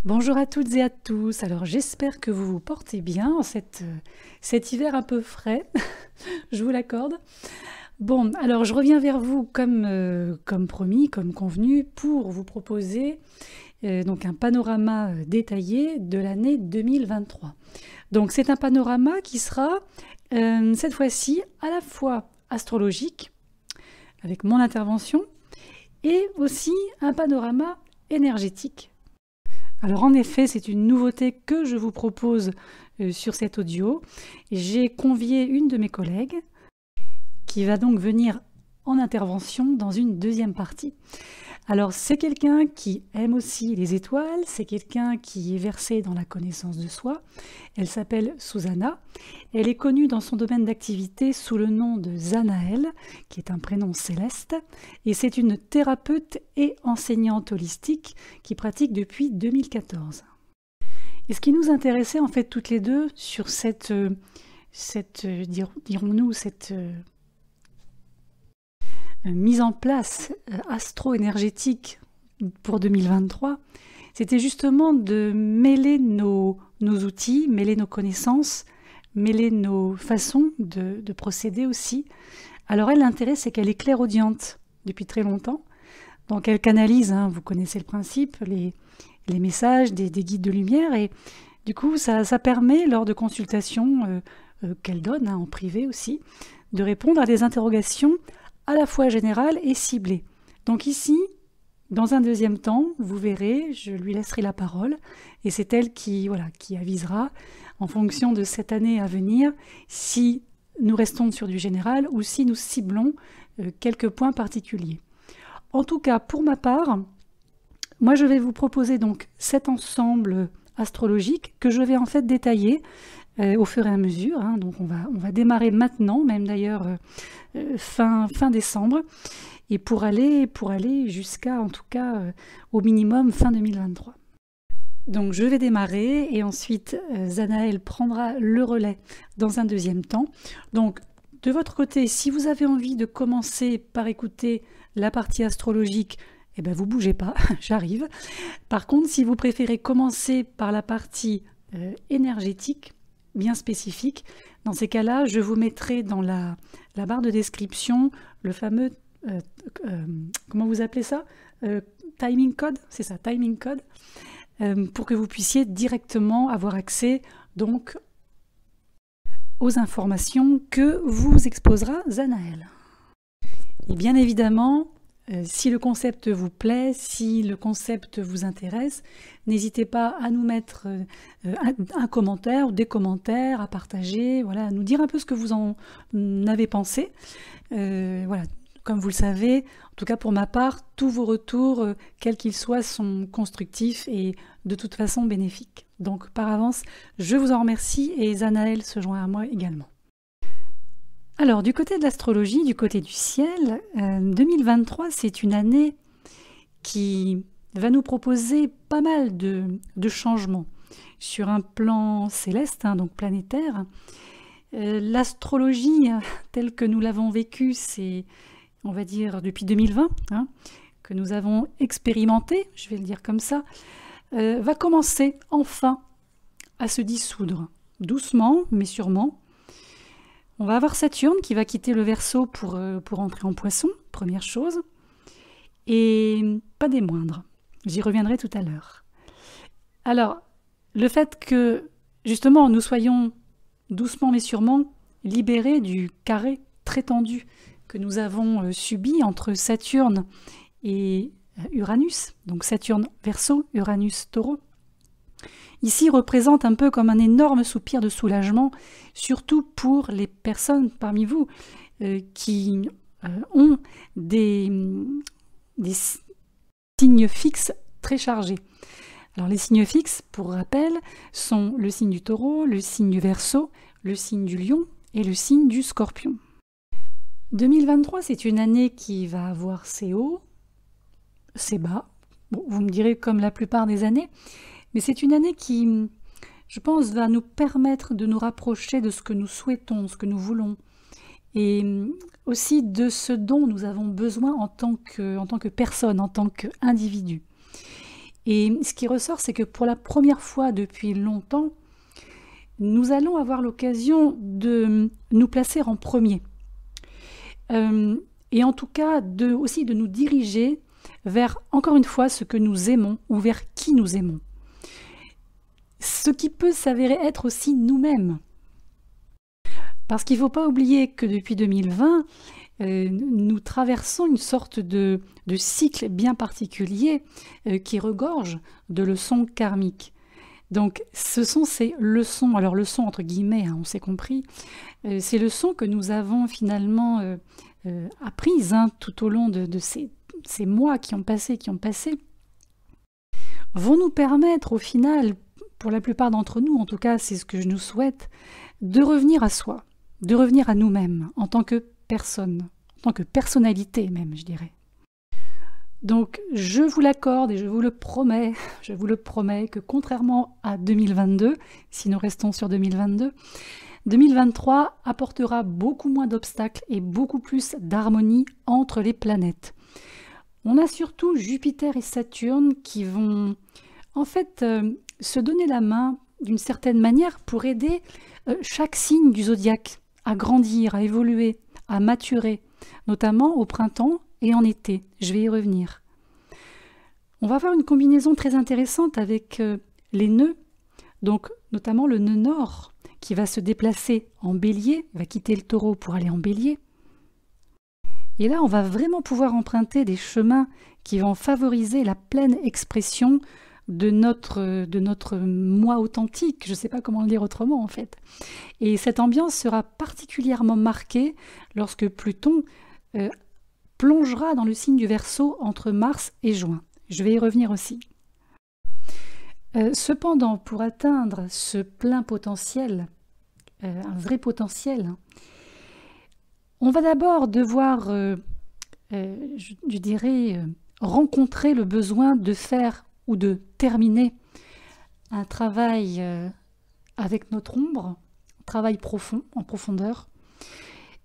Bonjour à toutes et à tous. Alors j'espère que vous vous portez bien en cet hiver un peu frais, je vous l'accorde. Bon, alors je reviens vers vous comme promis, comme convenu, pour vous proposer donc un panorama détaillé de l'année 2023. Donc c'est un panorama qui sera cette fois-ci à la fois astrologique, avec mon intervention, et aussi un panorama énergétique. Alors en effet, c'est une nouveauté que je vous propose sur cet audio. J'ai convié une de mes collègues qui va donc venir en intervention dans une deuxième partie. Alors c'est quelqu'un qui aime aussi les étoiles, c'est quelqu'un qui est versé dans la connaissance de soi. Elle s'appelle Susanna. Elle est connue dans son domaine d'activité sous le nom de Zanaël, qui est un prénom céleste, et c'est une thérapeute et enseignante holistique qui pratique depuis 2014. Et ce qui nous intéressait en fait toutes les deux sur dirons-nous, cette mise en place astro-énergétique pour 2023, c'était justement de mêler nos outils, mêler nos connaissances, mêler nos façons de procéder aussi. Alors elle, l'intérêt, c'est qu'elle est clairaudiente depuis très longtemps. Donc elle canalise, vous connaissez le principe, les messages des guides de lumière. Et du coup, ça permet, lors de consultations qu'elle donne, en privé aussi, de répondre à des interrogations à la fois générales et ciblées. Donc ici, dans un deuxième temps, vous verrez, je lui laisserai la parole, et c'est elle qui avisera, en fonction de cette année à venir, si nous restons sur du général ou si nous ciblons quelques points particuliers. En tout cas, pour ma part, moi je vais vous proposer donc cet ensemble astrologique que je vais en fait détailler au fur et à mesure. Donc on va démarrer maintenant, même d'ailleurs fin décembre, et pour aller jusqu'à, en tout cas, au minimum fin 2023. Donc je vais démarrer et ensuite Zanaël prendra le relais dans un deuxième temps. Donc de votre côté, si vous avez envie de commencer par écouter la partie astrologique, vous bougez pas, j'arrive. Par contre, si vous préférez commencer par la partie énergétique, bien spécifique, dans ces cas-là, je vous mettrai dans la barre de description le fameux, comment vous appelez ça, timing code, c'est ça, timing code, pour que vous puissiez directement avoir accès donc aux informations que vous exposera Zanaël. Et bien évidemment, si le concept vous plaît, si le concept vous intéresse, n'hésitez pas à nous mettre un commentaire ou des commentaires, à partager, à nous dire un peu ce que vous en avez pensé. Comme vous le savez, en tout cas pour ma part, tous vos retours, quels qu'ils soient, sont constructifs et de toute façon bénéfiques. Donc par avance, je vous en remercie et Zanaël se joint à moi également. Alors, du côté de l'astrologie, du côté du ciel, 2023, c'est une année qui va nous proposer pas mal de changements sur un plan céleste, donc planétaire. L'astrologie, telle que nous l'avons vécue, c'est, on va dire, depuis 2020, que nous avons expérimenté, je vais le dire comme ça, va commencer enfin à se dissoudre, doucement, mais sûrement. On va avoir Saturne qui va quitter le Verseau pour entrer en Poisson, première chose, et pas des moindres. J'y reviendrai tout à l'heure. Alors, le fait que, justement, nous soyons doucement mais sûrement libérés du carré très tendu que nous avons subi entre Saturne et Uranus, donc Saturne Verseau, Uranus Taureau, ici représente un peu comme un énorme soupir de soulagement, surtout pour les personnes parmi vous qui ont des signes fixes très chargés. Alors les signes fixes, pour rappel, sont le signe du Taureau, le signe du Verseau, le signe du Lion et le signe du Scorpion. 2023, c'est une année qui va avoir ses hauts, ses bas. Bon, vous me direz comme la plupart des années, mais c'est une année qui, je pense, va nous permettre de nous rapprocher de ce que nous souhaitons, ce que nous voulons, et aussi de ce dont nous avons besoin en tant que personne, en tant qu'individu. Et ce qui ressort, c'est que pour la première fois depuis longtemps, nous allons avoir l'occasion de nous placer en premier. Et en tout cas, aussi de nous diriger vers, encore une fois, ce que nous aimons ou vers qui nous aimons. Ce qui peut s'avérer être aussi nous-mêmes. Parce qu'il ne faut pas oublier que depuis 2020, nous traversons une sorte de cycle bien particulier qui regorge de leçons karmiques. Donc ce sont ces leçons, alors leçons entre guillemets, hein, on s'est compris, ces leçons que nous avons finalement apprises tout au long de ces mois qui ont passé, vont nous permettre au final, pour la plupart d'entre nous, en tout cas c'est ce que je nous souhaite, de revenir à soi, de revenir à nous-mêmes en tant que personne, en tant que personnalité même, je dirais. Donc je vous l'accorde et je vous le promets que contrairement à 2022, si nous restons sur 2022, 2023 apportera beaucoup moins d'obstacles et beaucoup plus d'harmonie entre les planètes. On a surtout Jupiter et Saturne qui vont en fait se donner la main d'une certaine manière pour aider chaque signe du zodiaque à grandir, à évoluer, à maturer, notamment au printemps et en été. Je vais y revenir. On va avoir une combinaison très intéressante avec les nœuds, donc notamment le nœud nord qui va se déplacer en bélier, va quitter le taureau pour aller en bélier. Et là, on va vraiment pouvoir emprunter des chemins qui vont favoriser la pleine expression de notre moi authentique. Je ne sais pas comment le dire autrement en fait. Et cette ambiance sera particulièrement marquée lorsque Pluton plongera dans le signe du Verseau entre mars et juin. Je vais y revenir aussi. Cependant, pour atteindre ce plein potentiel, un vrai potentiel, on va d'abord devoir, je dirais, rencontrer le besoin de faire ou de terminer un travail avec notre ombre, un travail profond, en profondeur,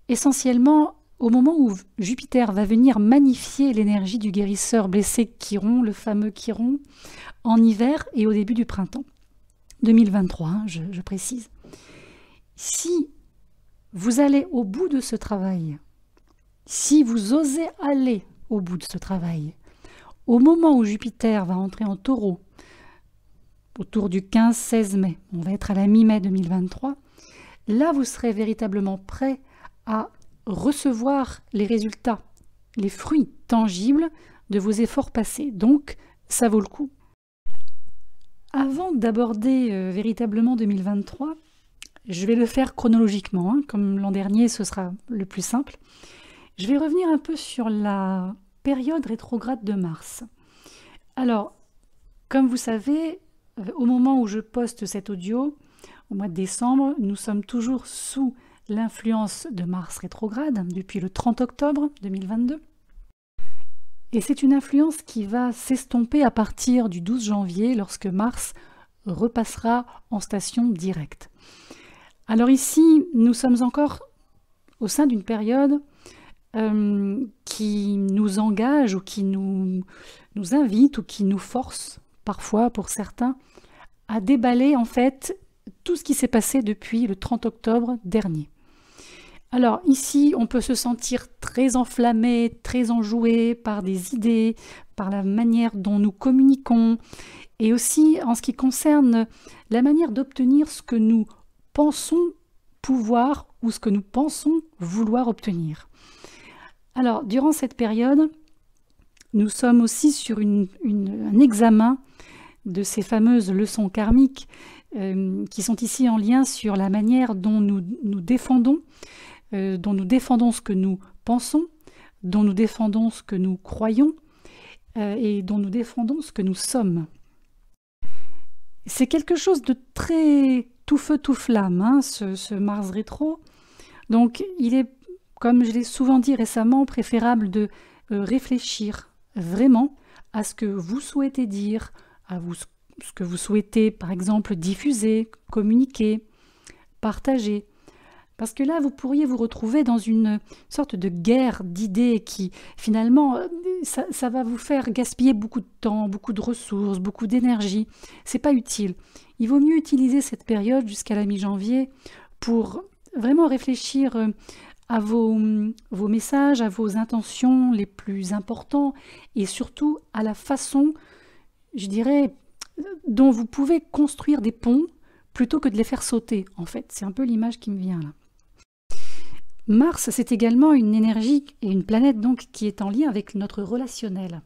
essentiellement au moment où Jupiter va venir magnifier l'énergie du guérisseur blessé Chiron, le fameux Chiron, en hiver et au début du printemps 2023, hein, je précise. Si vous allez au bout de ce travail, si vous osez aller au bout de ce travail, au moment où Jupiter va entrer en Taureau, autour du 15-16 mai, on va être à la mi-mai 2023, là vous serez véritablement prêt à recevoir les résultats, les fruits tangibles de vos efforts passés. Donc, ça vaut le coup. Avant d'aborder véritablement 2023, je vais le faire chronologiquement, hein, comme l'an dernier, ce sera le plus simple. Je vais revenir un peu sur la période rétrograde de Mars. Alors, comme vous savez, au moment où je poste cet audio, au mois de décembre, nous sommes toujours sous l'influence de Mars rétrograde depuis le 30 octobre 2022. Et c'est une influence qui va s'estomper à partir du 12 janvier lorsque Mars repassera en station directe. Alors ici, nous sommes encore au sein d'une période qui nous engage ou qui nous invite ou qui nous force, parfois pour certains, à déballer en fait tout ce qui s'est passé depuis le 30 octobre dernier. Alors ici, on peut se sentir très enflammé, très enjoué par des idées, par la manière dont nous communiquons, et aussi en ce qui concerne la manière d'obtenir ce que nous pensons pouvoir ou ce que nous pensons vouloir obtenir. Alors, durant cette période, nous sommes aussi sur un examen de ces fameuses leçons karmiques qui sont ici en lien sur la manière dont nous défendons ce que nous pensons, dont nous défendons ce que nous croyons et dont nous défendons ce que nous sommes. C'est quelque chose de très tout feu, tout flamme, hein, ce Mars rétro. Donc, il est, comme je l'ai souvent dit récemment, préférable de réfléchir vraiment à ce que vous souhaitez dire, ce que vous souhaitez, par exemple, diffuser, communiquer, partager. Parce que là, vous pourriez vous retrouver dans une sorte de guerre d'idées qui, finalement, ça va vous faire gaspiller beaucoup de temps, beaucoup de ressources, beaucoup d'énergie. C'est pas utile. Il vaut mieux utiliser cette période jusqu'à la mi-janvier pour vraiment réfléchir à vos messages, à vos intentions les plus importants et surtout à la façon, je dirais, dont vous pouvez construire des ponts plutôt que de les faire sauter, en fait. C'est un peu l'image qui me vient là. Mars, c'est également une énergie et une planète donc qui est en lien avec notre relationnel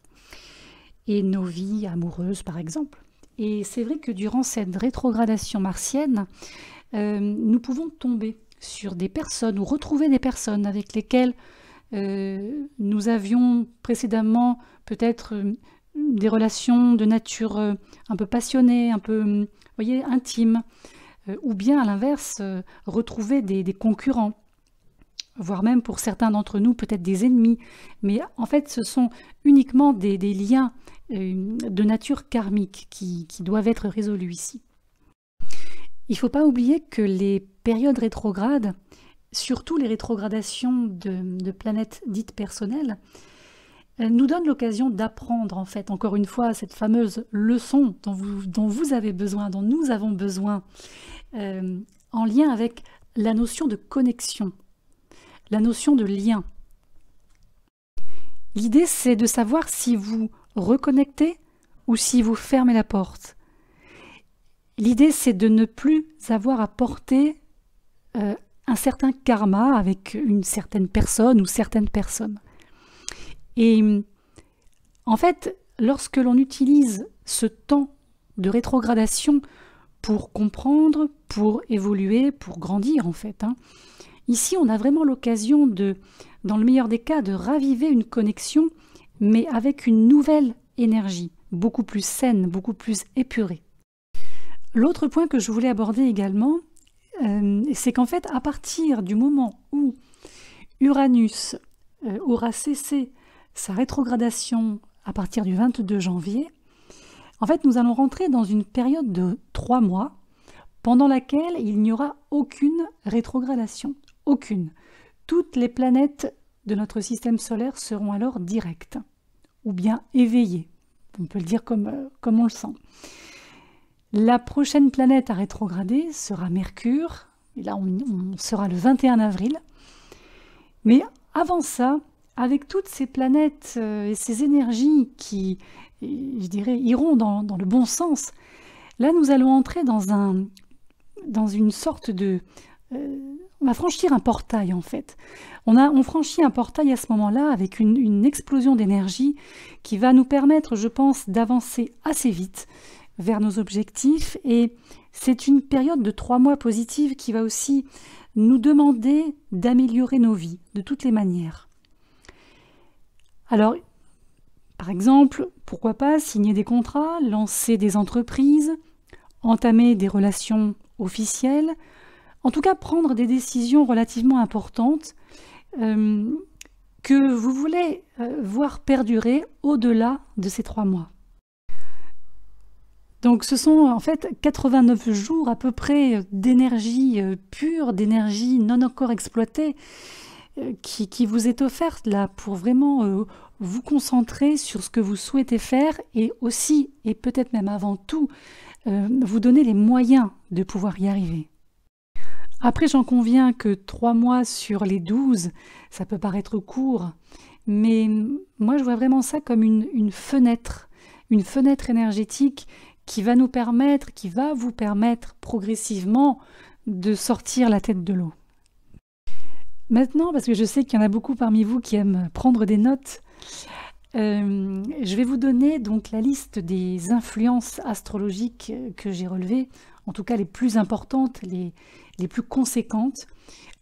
et nos vies amoureuses par exemple. Et c'est vrai que durant cette rétrogradation martienne, nous pouvons tomber sur des personnes ou retrouver des personnes avec lesquelles nous avions précédemment peut-être des relations de nature un peu passionnée, un peu voyez, intime, ou bien à l'inverse, retrouver des concurrents, voire même pour certains d'entre nous peut-être des ennemis. Mais en fait, ce sont uniquement des liens de nature karmique qui doivent être résolus ici. Il ne faut pas oublier que les périodes rétrogrades, surtout les rétrogradations de planètes dites personnelles, nous donnent l'occasion d'apprendre, en fait, encore une fois, cette fameuse leçon dont vous avez besoin, dont nous avons besoin, en lien avec la notion de connexion, la notion de lien. L'idée, c'est de savoir si vous reconnectez ou si vous fermez la porte. L'idée, c'est de ne plus avoir à porter un certain karma avec une certaine personne ou certaines personnes. Et en fait, lorsque l'on utilise ce temps de rétrogradation pour comprendre, pour évoluer, pour grandir en fait, ici on a vraiment l'occasion de, dans le meilleur des cas, de raviver une connexion, mais avec une nouvelle énergie, beaucoup plus saine, beaucoup plus épurée. L'autre point que je voulais aborder également, c'est qu'en fait, à partir du moment où Uranus aura cessé sa rétrogradation à partir du 22 janvier, en fait, nous allons rentrer dans une période de 3 mois pendant laquelle il n'y aura aucune rétrogradation. Aucune. Toutes les planètes de notre système solaire seront alors directes, ou bien éveillées. On peut le dire comme on le sent. La prochaine planète à rétrograder sera Mercure, et là on sera le 21 avril. Mais avant ça, avec toutes ces planètes et ces énergies qui, je dirais, iront dans le bon sens, là nous allons entrer dans une sorte de... on va franchir un portail en fait. On franchit un portail à ce moment-là avec une explosion d'énergie qui va nous permettre, je pense, d'avancer assez vite vers nos objectifs. Et c'est une période de 3 mois positive qui va aussi nous demander d'améliorer nos vies de toutes les manières. Alors, par exemple, pourquoi pas signer des contrats, lancer des entreprises, entamer des relations officielles, en tout cas prendre des décisions relativement importantes que vous voulez voir perdurer au-delà de ces 3 mois. Donc ce sont en fait 89 jours à peu près d'énergie pure, d'énergie non encore exploitée qui vous est offerte là pour vraiment vous concentrer sur ce que vous souhaitez faire et aussi, et peut-être même avant tout, vous donner les moyens de pouvoir y arriver. Après, j'en conviens que 3 mois sur les 12, ça peut paraître court, mais moi je vois vraiment ça comme une fenêtre énergétique qui va vous permettre progressivement de sortir la tête de l'eau. Maintenant, parce que je sais qu'il y en a beaucoup parmi vous qui aiment prendre des notes, je vais vous donner donc la liste des influences astrologiques que j'ai relevées, en tout cas les plus importantes, les plus conséquentes.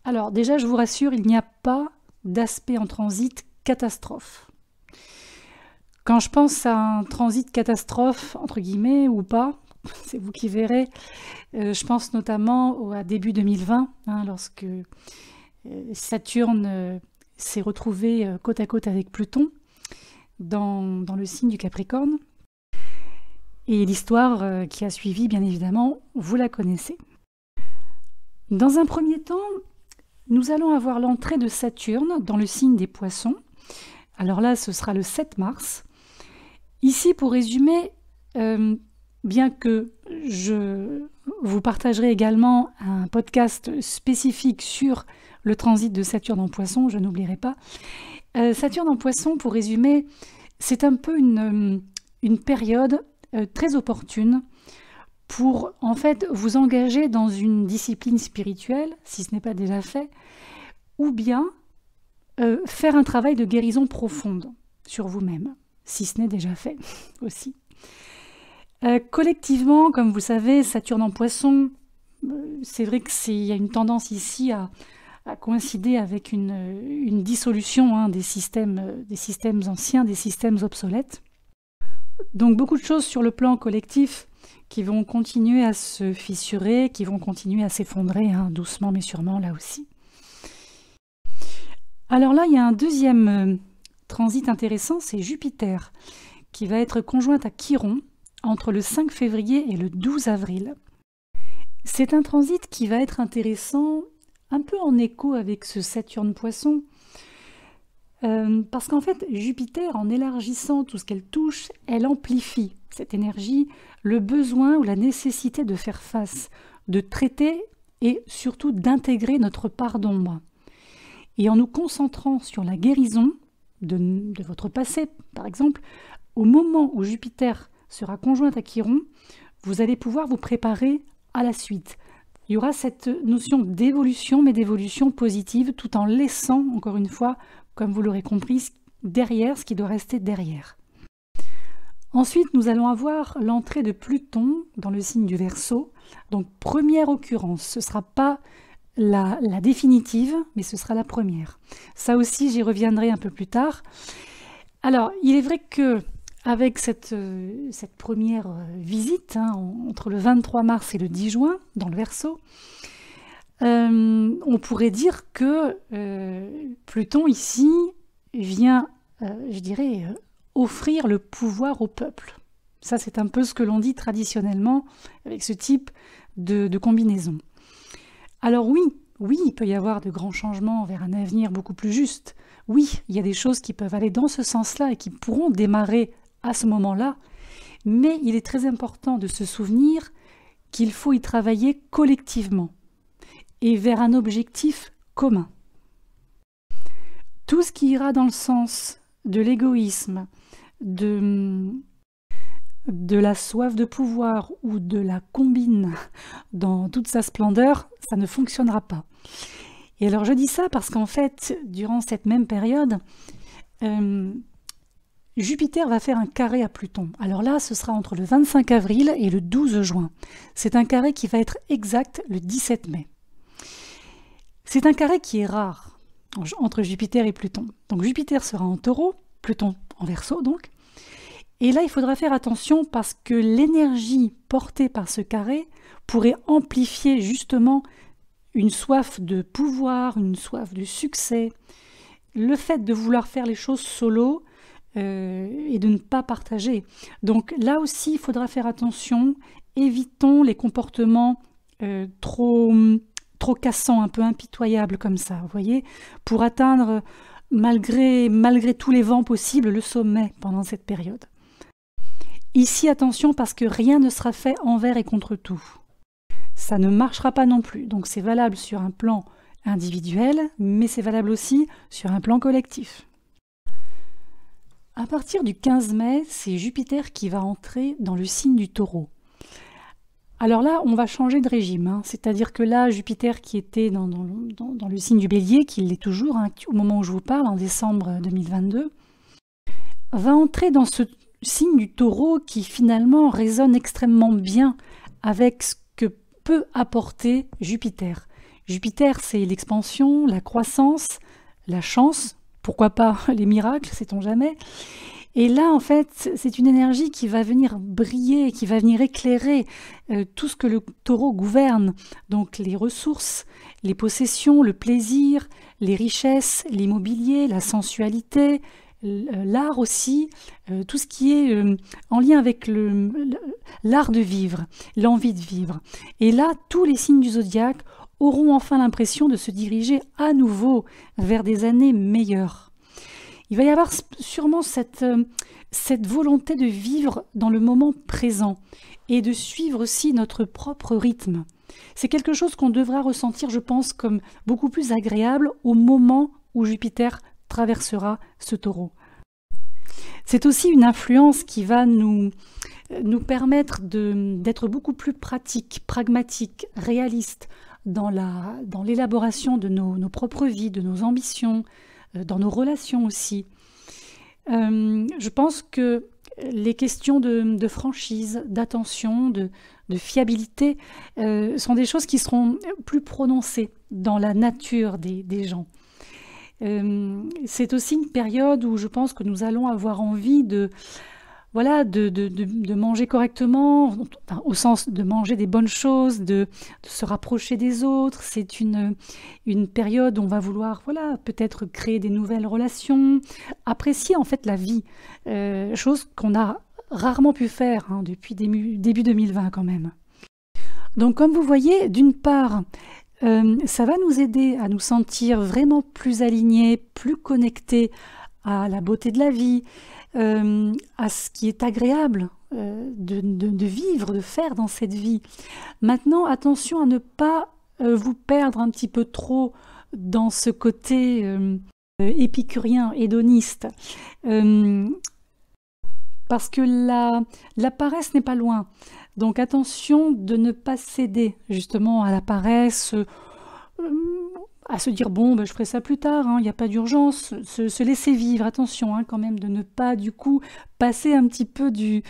Alors déjà, je vous rassure, il n'y a pas d'aspect en transit catastrophe. Quand je pense à un transit catastrophe, entre guillemets, ou pas, c'est vous qui verrez, je pense notamment à début 2020, lorsque Saturne s'est retrouvé côte à côte avec Pluton dans le signe du Capricorne. Et l'histoire qui a suivi, bien évidemment, vous la connaissez. Dans un premier temps, nous allons avoir l'entrée de Saturne dans le signe des Poissons. Alors là, ce sera le 7 mars. Ici, pour résumer, bien que je vous partagerai également un podcast spécifique sur le transit de Saturne en Poissons, je n'oublierai pas. Saturne en Poissons, pour résumer, c'est un peu une période très opportune pour en fait vous engager dans une discipline spirituelle, si ce n'est pas déjà fait, ou bien faire un travail de guérison profonde sur vous-même, si ce n'est déjà fait aussi. Collectivement, comme vous savez, Saturne en Poissons, c'est vrai qu'il y a une tendance ici à coïncider avec une dissolution des systèmes anciens, des systèmes obsolètes. Donc beaucoup de choses sur le plan collectif qui vont continuer à se fissurer, qui vont continuer à s'effondrer, doucement mais sûrement là aussi. Alors là, il y a un deuxième transit intéressant, c'est Jupiter, qui va être conjointe à Chiron entre le 5 février et le 12 avril. C'est un transit qui va être intéressant, un peu en écho avec ce Saturne-Poisson, parce qu'en fait, Jupiter, en élargissant tout ce qu'elle touche, elle amplifie cette énergie, le besoin ou la nécessité de faire face, de traiter et surtout d'intégrer notre part d'ombre. Et en nous concentrant sur la guérison de votre passé, par exemple, au moment où Jupiter sera conjointe à Chiron, vous allez pouvoir vous préparer à la suite. Il y aura cette notion d'évolution, mais d'évolution positive, tout en laissant, encore une fois, comme vous l'aurez compris, derrière ce qui doit rester derrière. Ensuite, nous allons avoir l'entrée de Pluton dans le signe du Verseau. Donc, première occurrence, ce ne sera pas la définitive, mais ce sera la première. Ça aussi, j'y reviendrai un peu plus tard. Alors, il est vrai que avec cette première visite, entre le 23 mars et le 10 juin, dans le Verseau, on pourrait dire que Pluton, ici, vient, je dirais, offrir le pouvoir au peuple. Ça, c'est un peu ce que l'on dit traditionnellement avec ce type de combinaison. Alors oui, il peut y avoir de grands changements vers un avenir beaucoup plus juste. Oui, il y a des choses qui peuvent aller dans ce sens-là et qui pourront démarrer à ce moment-là, mais il est très important de se souvenir qu'il faut y travailler collectivement et vers un objectif commun. Tout ce qui ira dans le sens de l'égoïsme, de la soif de pouvoir ou de la combine dans toute sa splendeur, ça ne fonctionnera pas. Et alors je dis ça parce qu'en fait, durant cette même période, Jupiter va faire un carré à Pluton. Alors là, ce sera entre le 25 avril et le 12 juin. C'est un carré qui va être exact le 17 mai. C'est un carré qui est rare entre Jupiter et Pluton. Donc Jupiter sera en Taureau, Pluton en Verseau donc. Et là, il faudra faire attention parce que l'énergie portée par ce carré pourrait amplifier justement une soif de pouvoir, une soif de succès, le fait de vouloir faire les choses solo et de ne pas partager. Donc là aussi, il faudra faire attention, évitons les comportements trop cassants, un peu impitoyables comme ça, vous voyez, pour atteindre, malgré tous les vents possibles, le sommet pendant cette période. Ici, attention, parce que rien ne sera fait envers et contre tout. Ça ne marchera pas non plus. Donc c'est valable sur un plan individuel, mais c'est valable aussi sur un plan collectif. À partir du 15 mai, c'est Jupiter qui va entrer dans le signe du Taureau. Alors là, on va changer de régime, c'est-à-dire que là, Jupiter qui était dans le signe du Bélier, qui l'est toujours au moment où je vous parle, en décembre 2022, va entrer dans ce signe du Taureau qui finalement résonne extrêmement bien avec ce que peut apporter Jupiter. Jupiter, c'est l'expansion, la croissance, la chance, pourquoi pas les miracles, sait-on jamais. Et là, en fait, c'est une énergie qui va venir briller, qui va venir éclairer tout ce que le Taureau gouverne. Donc les ressources, les possessions, le plaisir, les richesses, l'immobilier, la sensualité, l'art aussi, tout ce qui est en lien avec l'art de vivre, l'envie de vivre. Et là, tous les signes du zodiaque auront enfin l'impression de se diriger à nouveau vers des années meilleures. Il va y avoir sûrement cette volonté de vivre dans le moment présent et de suivre aussi notre propre rythme. C'est quelque chose qu'on devra ressentir, je pense, comme beaucoup plus agréable au moment où Jupiter traversera ce taureau. C'est aussi une influence qui va nous permettre d'être beaucoup plus pratique, pragmatique, réaliste dans l'élaboration de nos propres vies, de nos ambitions, dans nos relations aussi. Je pense que les questions de franchise, d'attention, de fiabilité sont des choses qui seront plus prononcées dans la nature des gens. C'est aussi une période où je pense que nous allons avoir envie de manger correctement, enfin, au sens de manger des bonnes choses, de se rapprocher des autres. C'est une période où on va vouloir peut-être créer des nouvelles relations, apprécier en fait la vie, chose qu'on a rarement pu faire depuis début 2020 quand même. Donc comme vous voyez, d'une part, ça va nous aider à nous sentir vraiment plus alignés, plus connectés à la beauté de la vie, à ce qui est agréable de vivre, de faire dans cette vie. Maintenant, attention à ne pas vous perdre un petit peu trop dans ce côté épicurien, hédoniste, parce que la paresse n'est pas loin. Donc attention de ne pas céder justement à la paresse, à se dire bon je ferai ça plus tard, il n'y a pas d'urgence, se laisser vivre, attention quand même de ne pas du coup passer un petit peu du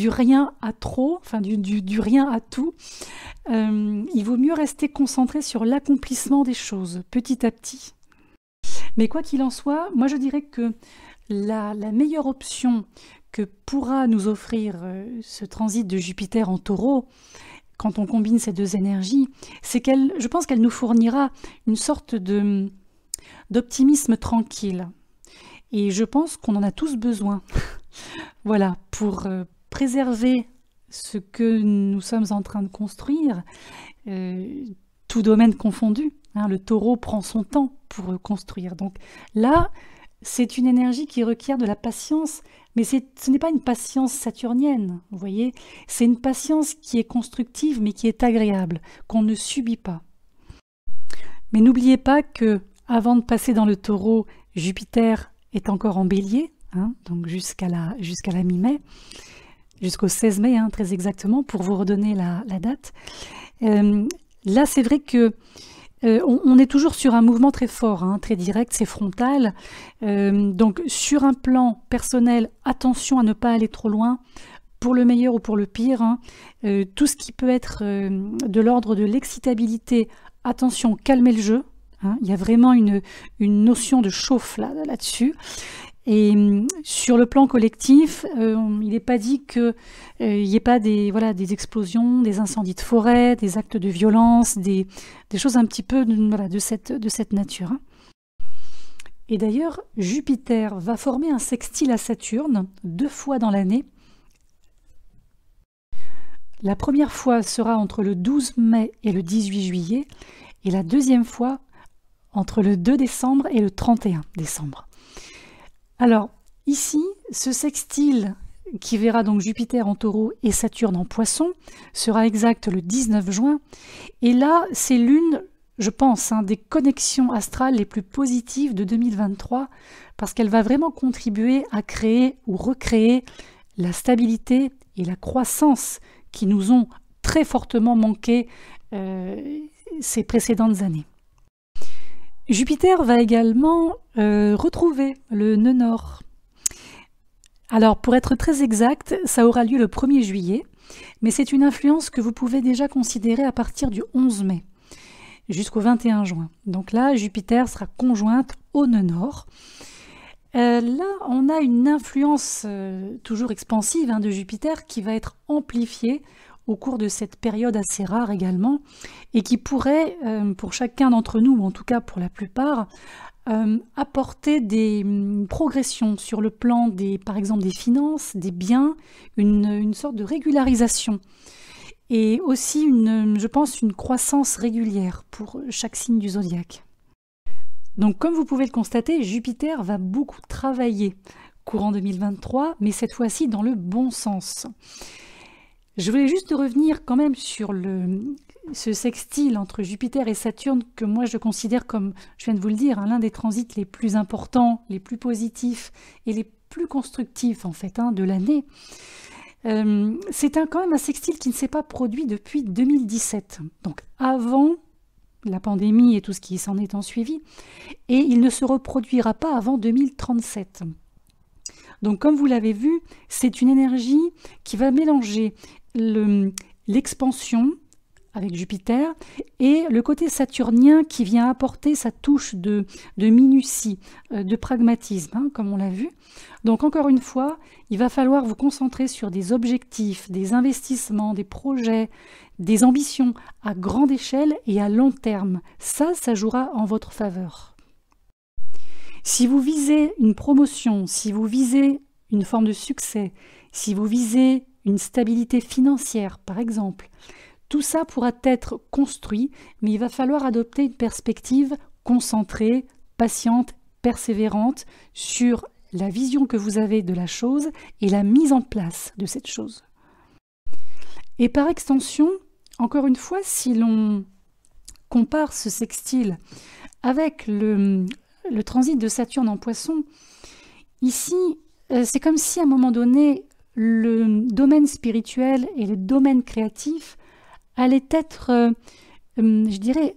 rien à trop, enfin du rien à tout. Il vaut mieux rester concentré sur l'accomplissement des choses petit à petit. Mais quoi qu'il en soit, moi je dirais que la meilleure option que pourra nous offrir ce transit de Jupiter en Taureau, quand on combine ces deux énergies, c'est je pense qu'elle nous fournira une sorte d'optimisme tranquille. Et je pense qu'on en a tous besoin. Voilà, pour préserver ce que nous sommes en train de construire, tout domaine confondu. Le Taureau prend son temps pour construire. Donc là, c'est une énergie qui requiert de la patience, mais ce n'est pas une patience saturnienne, vous voyez. C'est une patience qui est constructive, mais qui est agréable, qu'on ne subit pas. Mais n'oubliez pas que, avant de passer dans le Taureau, Jupiter est encore en Bélier, donc jusqu'à la mi-mai, jusqu'au 16 mai, très exactement, pour vous redonner la date. Là, c'est vrai que on est toujours sur un mouvement très fort, très direct, c'est frontal. Donc sur un plan personnel, attention à ne pas aller trop loin, pour le meilleur ou pour le pire. Tout ce qui peut être de l'ordre de l'excitabilité, attention, calmez le jeu. Il y a vraiment une notion de chauffe là-dessus. Et sur le plan collectif, il n'est pas dit qu'il n'y ait pas des explosions, des incendies de forêt, des actes de violence, des choses un petit peu de cette nature. Et d'ailleurs, Jupiter va former un sextile à Saturne 2 fois dans l'année. La première fois sera entre le 12 mai et le 18 juillet, et la deuxième fois entre le 2 décembre et le 31 décembre. Alors, ici, ce sextile qui verra donc Jupiter en Taureau et Saturne en Poisson sera exact le 19 juin. Et là, c'est l'une, je pense, des connexions astrales les plus positives de 2023 parce qu'elle va vraiment contribuer à créer ou recréer la stabilité et la croissance qui nous ont très fortement manqué ces précédentes années. Jupiter va également retrouver le nœud nord. Alors, pour être très exact, ça aura lieu le 1er juillet, mais c'est une influence que vous pouvez déjà considérer à partir du 11 mai jusqu'au 21 juin. Donc là, Jupiter sera conjointe au nœud nord. Là, on a une influence toujours expansive de Jupiter qui va être amplifiée au cours de cette période assez rare également, et qui pourrait, pour chacun d'entre nous, ou en tout cas pour la plupart, apporter des progressions sur le plan par exemple des finances, des biens, une sorte de régularisation. et aussi, je pense, une croissance régulière pour chaque signe du zodiaque. Donc comme vous pouvez le constater, Jupiter va beaucoup travailler courant 2023, mais cette fois-ci dans le bon sens. Je voulais juste revenir quand même sur ce sextile entre Jupiter et Saturne que moi je considère comme, je viens de vous le dire, l'un des transits les plus importants, les plus positifs et les plus constructifs en fait de l'année. C'est quand même un sextile qui ne s'est pas produit depuis 2017, donc avant la pandémie et tout ce qui s'en est ensuivi, et il ne se reproduira pas avant 2037. Donc comme vous l'avez vu, c'est une énergie qui va mélanger l'expansion avec Jupiter et le côté saturnien qui vient apporter sa touche de minutie, de pragmatisme, comme on l'a vu. Donc encore une fois, il va falloir vous concentrer sur des objectifs, des investissements, des projets, des ambitions à grande échelle et à long terme. Ça jouera en votre faveur. Si vous visez une promotion, si vous visez une forme de succès, si vous visez une stabilité financière, par exemple, tout ça pourra être construit, mais il va falloir adopter une perspective concentrée, patiente, persévérante sur la vision que vous avez de la chose et la mise en place de cette chose. Et par extension, encore une fois, si l'on compare ce sextile avec le transit de Saturne en Poisson, ici, c'est comme si à un moment donné, le domaine spirituel et le domaine créatif allaient être, je dirais,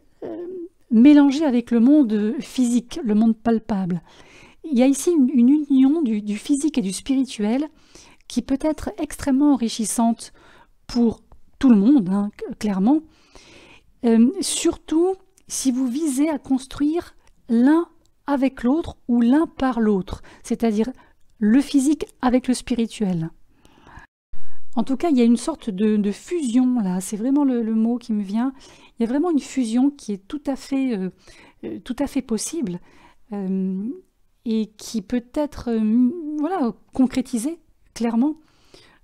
mélangés avec le monde physique, le monde palpable. Il y a ici une union du physique et du spirituel qui peut être extrêmement enrichissante pour tout le monde, clairement. Surtout si vous visez à construire l'un avec l'autre ou l'un par l'autre, c'est-à-dire le physique avec le spirituel. En tout cas, il y a une sorte de fusion là, c'est vraiment le mot qui me vient. Il y a vraiment une fusion qui est tout à fait possible et qui peut être concrétisée clairement.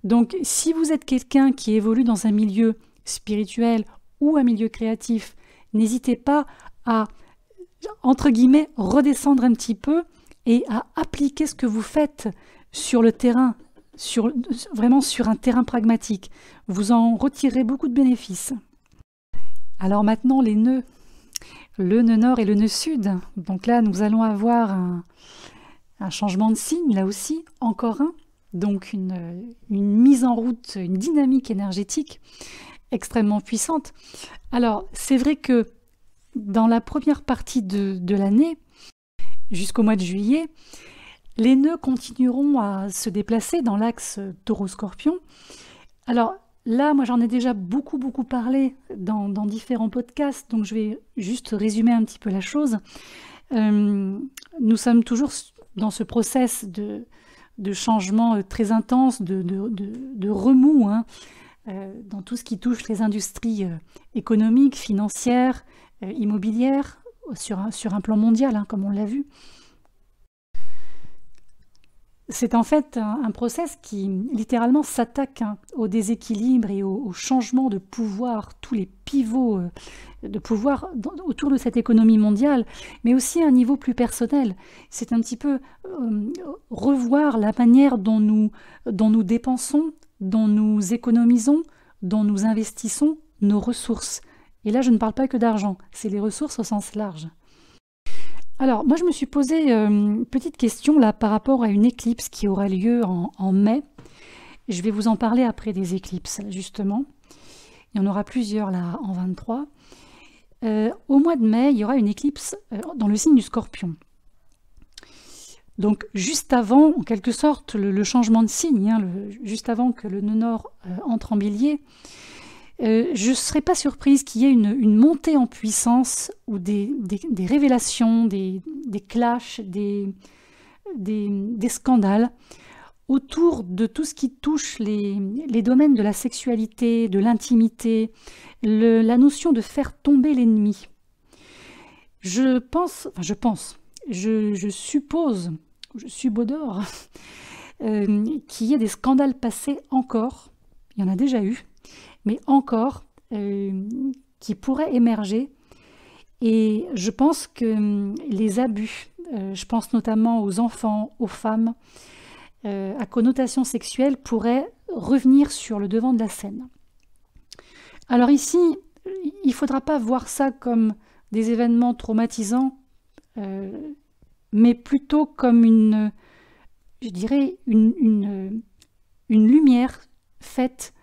Donc si vous êtes quelqu'un qui évolue dans un milieu spirituel ou un milieu créatif, n'hésitez pas à, entre guillemets, redescendre un petit peu et à appliquer ce que vous faites sur le terrain, vraiment sur un terrain pragmatique. Vous en retirerez beaucoup de bénéfices. Alors maintenant, les nœuds. Le nœud nord et le nœud sud. Donc là, nous allons avoir un changement de signe, là aussi, encore un. Donc une mise en route, une dynamique énergétique extrêmement puissante. Alors, c'est vrai que dans la première partie de l'année, jusqu'au mois de juillet, les nœuds continueront à se déplacer dans l'axe Taureau-Scorpion. Alors là, moi j'en ai déjà beaucoup parlé dans différents podcasts, donc je vais juste résumer un petit peu la chose. Nous sommes toujours dans ce process de changement très intense, de remous, dans tout ce qui touche les industries économiques, financières, immobilières, sur un plan mondial, comme on l'a vu. C'est en fait un process qui littéralement s'attaque au déséquilibre et au changement de pouvoir, tous les pivots de pouvoir autour de cette économie mondiale, mais aussi à un niveau plus personnel. C'est un petit peu revoir la manière dont nous dépensons, dont nous économisons, dont nous investissons nos ressources. Et là, je ne parle pas que d'argent, c'est les ressources au sens large. Alors, moi, je me suis posé une petite question là par rapport à une éclipse qui aura lieu en mai. Je vais vous en parler après des éclipses, justement. Il y en aura plusieurs là en 23. Au mois de mai, il y aura une éclipse dans le signe du Scorpion. Donc, juste avant, en quelque sorte, le changement de signe, juste avant que le nœud nord entre en Bélier, je ne serais pas surprise qu'il y ait une montée en puissance ou des révélations, des clashs, des scandales autour de tout ce qui touche les domaines de la sexualité, de l'intimité, la notion de faire tomber l'ennemi. Je suppose, je subodore, qu'il y ait des scandales passés encore, il y en a déjà eu, mais encore qui pourraient émerger. Et je pense que les abus, je pense notamment aux enfants, aux femmes, à connotation sexuelle, pourraient revenir sur le devant de la scène. Alors ici, il ne faudra pas voir ça comme des événements traumatisants, mais plutôt comme je dirais, une lumière faite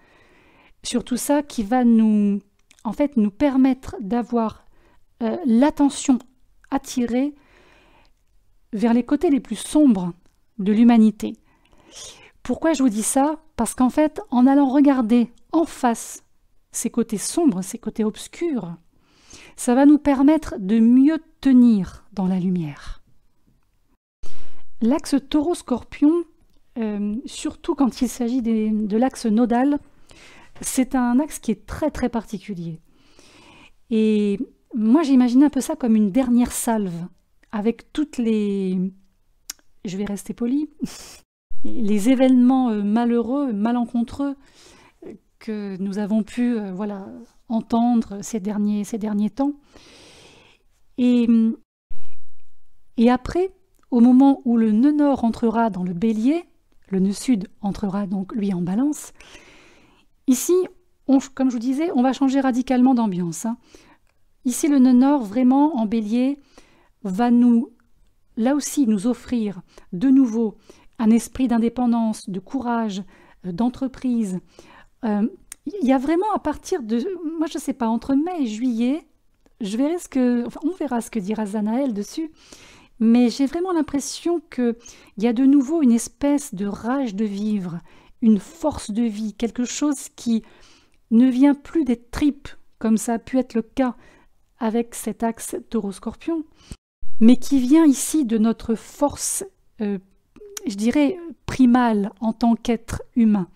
sur tout ça qui va nous permettre d'avoir l'attention attirée vers les côtés les plus sombres de l'humanité. Pourquoi je vous dis ça? Parce qu'en fait, en allant regarder en face ces côtés sombres, ces côtés obscurs, ça va nous permettre de mieux tenir dans la lumière. L'axe Taureau-Scorpion, surtout quand il s'agit de l'axe nodal, c'est un axe qui est très très particulier. Et moi j'imaginais un peu ça comme une dernière salve, avec toutes les... je vais rester poli, les événements malheureux, malencontreux que nous avons pu entendre ces derniers temps. Et après, au moment où le nœud nord entrera dans le bélier, le nœud sud entrera donc lui en balance, ici, comme je vous disais, on va changer radicalement d'ambiance. Ici, le nœud nord, vraiment en bélier, va là aussi, nous offrir de nouveau un esprit d'indépendance, de courage, d'entreprise. Il y a vraiment à partir de, moi je ne sais pas, entre mai et juillet, on verra ce que dira Zanaël dessus, mais j'ai vraiment l'impression qu'il y a de nouveau une espèce de rage de vivre, une force de vie, quelque chose qui ne vient plus des tripes, comme ça a pu être le cas avec cet axe Taureau-Scorpion, mais qui vient ici de notre force, je dirais, primale en tant qu'être humain.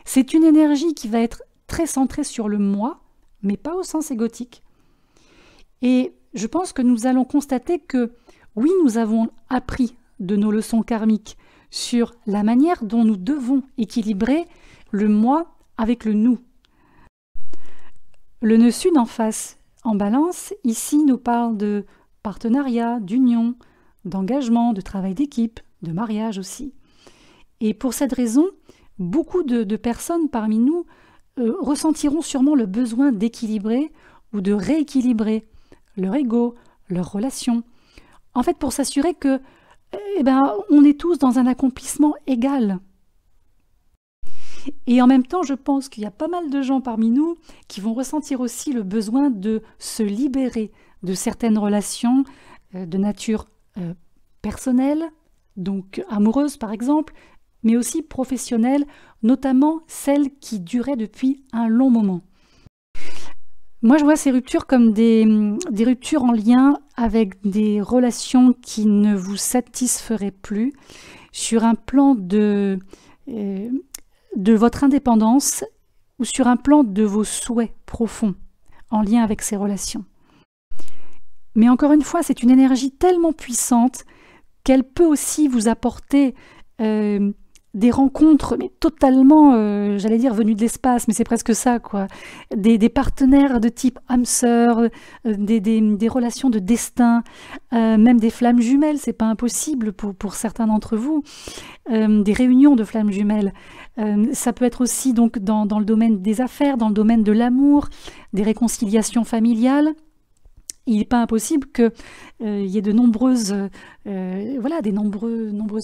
C'est une énergie qui va être très centrée sur le moi, mais pas au sens égotique. Et je pense que nous allons constater que, oui, nous avons appris de nos leçons karmiques sur la manière dont nous devons équilibrer le moi avec le nous. Le nœud sud en face, en balance, ici nous parle de partenariat, d'union, d'engagement, de travail d'équipe, de mariage aussi. Et pour cette raison, beaucoup de personnes parmi nous ressentiront sûrement le besoin d'équilibrer ou de rééquilibrer leur ego, leurs relations. En fait, pour s'assurer que, on est tous dans un accomplissement égal. Et en même temps, je pense qu'il y a pas mal de gens parmi nous qui vont ressentir aussi le besoin de se libérer de certaines relations de nature personnelle, donc amoureuse par exemple, mais aussi professionnelles, notamment celles qui duraient depuis un long moment. Moi, je vois ces ruptures comme des ruptures en lien avec des relations qui ne vous satisferaient plus sur un plan de votre indépendance ou sur un plan de vos souhaits profonds en lien avec ces relations. Mais encore une fois, c'est une énergie tellement puissante qu'elle peut aussi vous apporter des rencontres, mais totalement, j'allais dire, venues de l'espace, mais c'est presque ça, quoi. Des partenaires de type âme sœur, des relations de destin, même des flammes jumelles, c'est pas impossible pour certains d'entre vous, des réunions de flammes jumelles. Ça peut être aussi donc dans le domaine des affaires, dans le domaine de l'amour, des réconciliations familiales. Il n'est pas impossible qu'il y ait de nombreuses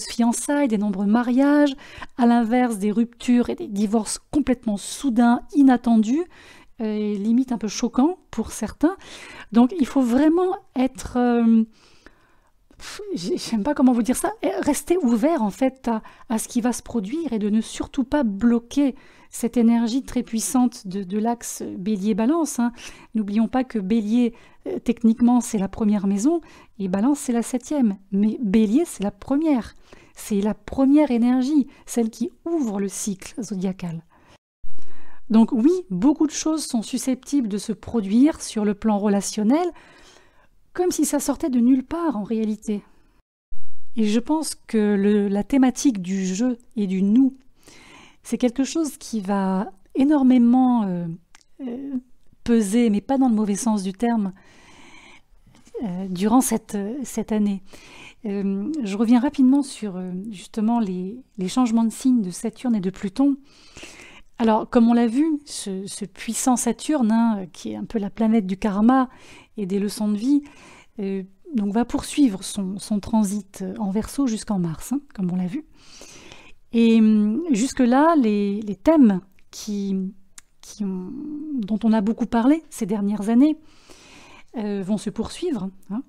fiançailles, des nombreux mariages, à l'inverse des ruptures et des divorces complètement soudains, inattendus, limite un peu choquants pour certains. Donc il faut vraiment être, je ne sais pas comment vous dire ça, rester ouvert en fait à ce qui va se produire et de ne surtout pas bloquer cette énergie très puissante de l'axe Bélier-Balance. N'oublions pas que Bélier, techniquement, c'est la première maison et Balance, c'est la 7e. Mais Bélier, c'est la première. C'est la première énergie, celle qui ouvre le cycle zodiacal. Donc oui, beaucoup de choses sont susceptibles de se produire sur le plan relationnel, comme si ça sortait de nulle part en réalité. Et je pense que la thématique du je et du nous, c'est quelque chose qui va énormément pesé, mais pas dans le mauvais sens du terme, durant cette année. Je reviens rapidement sur justement les changements de signes de Saturne et de Pluton. Alors, comme on l'a vu, ce puissant Saturne, hein, qui est un peu la planète du karma et des leçons de vie, donc va poursuivre son transit en Verseau jusqu'en mars, hein, comme on l'a vu. Et jusque-là, les thèmes dont on a beaucoup parlé ces dernières années vont se poursuivre, hein.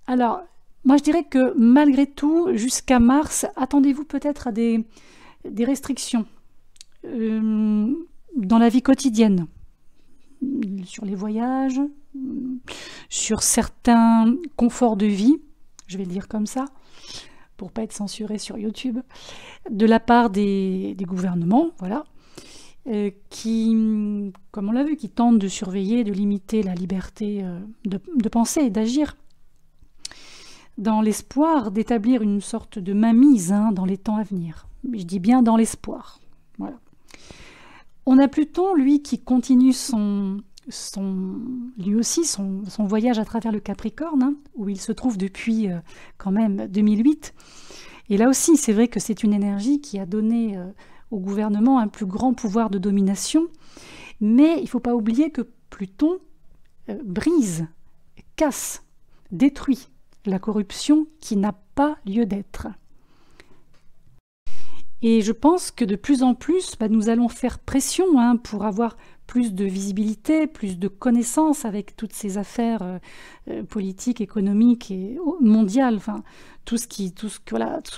Alors, moi je dirais que malgré tout, jusqu'à mars, attendez-vous peut-être à des restrictions dans la vie quotidienne, sur les voyages, sur certains conforts de vie, je vais le dire comme ça, pour pas être censuré sur YouTube, de la part des gouvernements, voilà, qui, comme on l'a vu, qui tentent de surveiller, de limiter la liberté de penser et d'agir, dans l'espoir d'établir une sorte de mainmise, hein, dans les temps à venir. Je dis bien dans l'espoir. Voilà. On a Pluton, lui, qui continue lui aussi son voyage à travers le Capricorne, hein, où il se trouve depuis quand même 2008. Et là aussi, c'est vrai que c'est une énergie qui a donné au gouvernement un plus grand pouvoir de domination, mais il ne faut pas oublier que Pluton brise, casse, détruit la corruption qui n'a pas lieu d'être. Et je pense que de plus en plus, nous allons faire pression, hein, pour avoir plus de visibilité, plus de connaissances avec toutes ces affaires politiques, économiques et mondiales, enfin, tout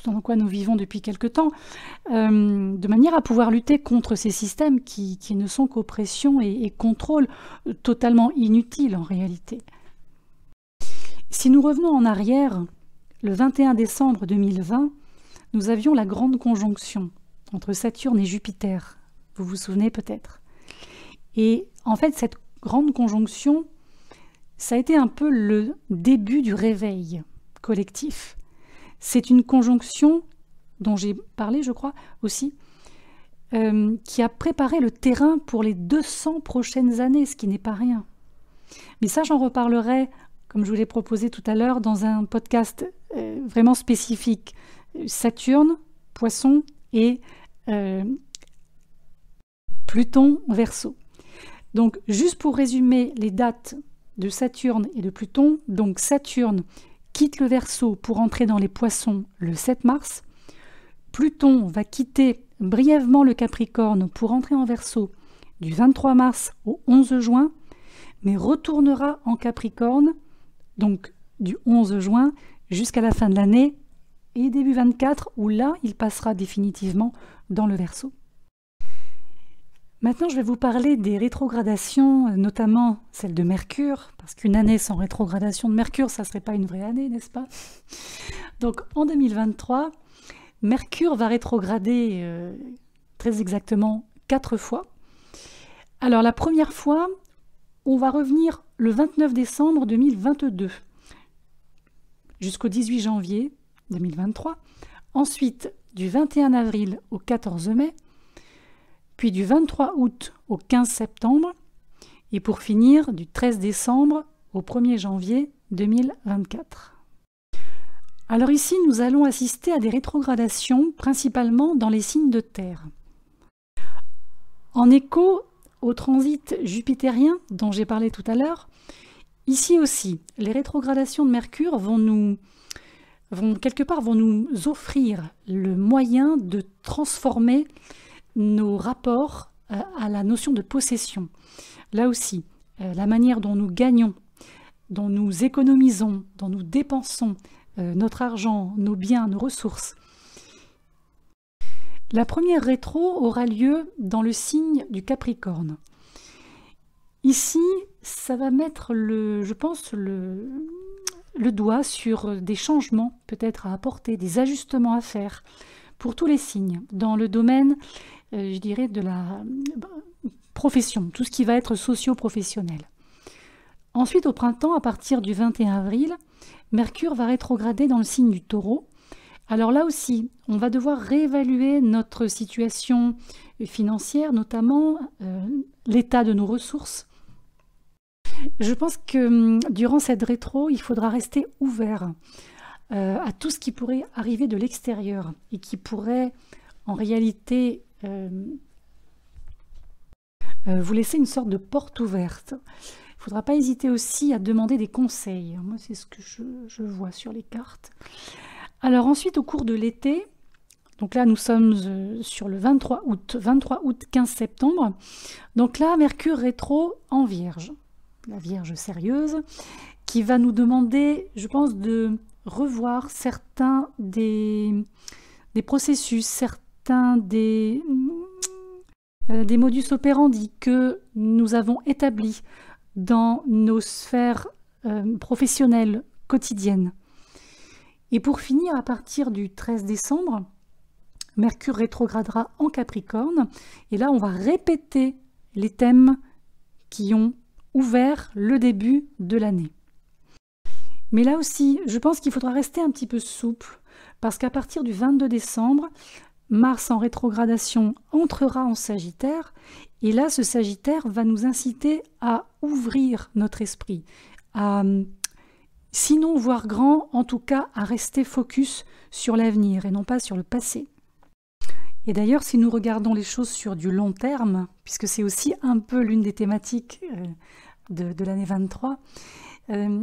dans quoi nous vivons depuis quelque temps, de manière à pouvoir lutter contre ces systèmes qui ne sont qu'oppression et contrôle totalement inutiles en réalité. Si nous revenons en arrière, le 21 décembre 2020, nous avions la grande conjonction entre Saturne et Jupiter. Vous vous souvenez peut-être. Et en fait, cette grande conjonction, ça a été un peu le début du réveil collectif. C'est une conjonction dont j'ai parlé, je crois, aussi, qui a préparé le terrain pour les 200 prochaines années, ce qui n'est pas rien. Mais ça, j'en reparlerai, comme je vous l'ai proposé tout à l'heure, dans un podcast vraiment spécifique. Saturne, Poisson et Pluton, Verseau. Donc, juste pour résumer les dates de Saturne et de Pluton, donc Saturne quitte le Verseau pour entrer dans les Poissons le 7 mars. Pluton va quitter brièvement le Capricorne pour entrer en Verseau du 23 mars au 11 juin, mais retournera en Capricorne, donc du 11 juin jusqu'à la fin de l'année, et début 24, où là, il passera définitivement dans le Verseau. Maintenant, je vais vous parler des rétrogradations, notamment celle de Mercure, parce qu'une année sans rétrogradation de Mercure, ça ne serait pas une vraie année, n'est-ce pas? Donc, en 2023, Mercure va rétrograder très exactement 4 fois. Alors, la première fois, on va revenir le 29 décembre 2022, jusqu'au 18 janvier 2023. Ensuite, du 21 avril au 14 mai, puis du 23 août au 15 septembre, et pour finir, du 13 décembre au 1er janvier 2024. Alors ici, nous allons assister à des rétrogradations, principalement dans les signes de terre. En écho au transit jupitérien dont j'ai parlé tout à l'heure, ici aussi, les rétrogradations de Mercure vont nous offrir le moyen de transformer nos rapports à la notion de possession. Là aussi, la manière dont nous gagnons, dont nous économisons, dont nous dépensons notre argent, nos biens, nos ressources. La première rétro aura lieu dans le signe du Capricorne. Ici, ça va mettre, je pense, le doigt sur des changements peut-être à apporter, des ajustements à faire pour tous les signes, dans le domaine, je dirais, de la profession, tout ce qui va être socio-professionnel. Ensuite, au printemps, à partir du 21 avril, Mercure va rétrograder dans le signe du Taureau. Alors là aussi, on va devoir réévaluer notre situation financière, notamment l'état de nos ressources. Je pense que durant cette rétro, il faudra rester ouvert à tout ce qui pourrait arriver de l'extérieur et qui pourrait en réalité vous laisser une sorte de porte ouverte. Il ne faudra pas hésiter aussi à demander des conseils. Moi, c'est ce que je vois sur les cartes. Alors ensuite, au cours de l'été, donc là, nous sommes sur le 23 août, 15 septembre. Donc là, Mercure rétro en Vierge, la Vierge sérieuse, qui va nous demander, je pense, de revoir certains des processus, certains des modus operandi que nous avons établis dans nos sphères professionnelles quotidiennes. Et pour finir, à partir du 13 décembre, Mercure rétrogradera en Capricorne. Et là, on va répéter les thèmes qui ont ouvert le début de l'année. Mais là aussi, je pense qu'il faudra rester un petit peu souple, parce qu'à partir du 22 décembre, Mars en rétrogradation entrera en Sagittaire, et là, ce Sagittaire va nous inciter à ouvrir notre esprit, à, sinon voir grand, en tout cas à rester focus sur l'avenir et non pas sur le passé. Et d'ailleurs, si nous regardons les choses sur du long terme, puisque c'est aussi un peu l'une des thématiques de l'année 23,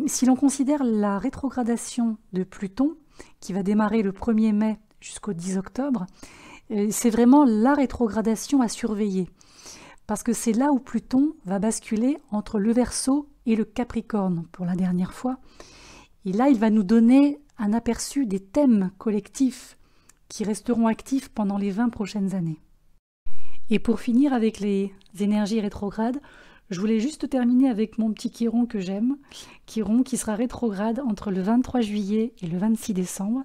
si l'on considère la rétrogradation de Pluton, qui va démarrer le 1er mai jusqu'au 10 octobre, c'est vraiment la rétrogradation à surveiller. Parce que c'est là où Pluton va basculer entre le Verseau et le Capricorne pour la dernière fois. Et là, il va nous donner un aperçu des thèmes collectifs qui resteront actifs pendant les 20 prochaines années. Et pour finir avec les énergies rétrogrades, je voulais juste terminer avec mon petit Chiron que j'aime, Chiron qui sera rétrograde entre le 23 juillet et le 26 décembre.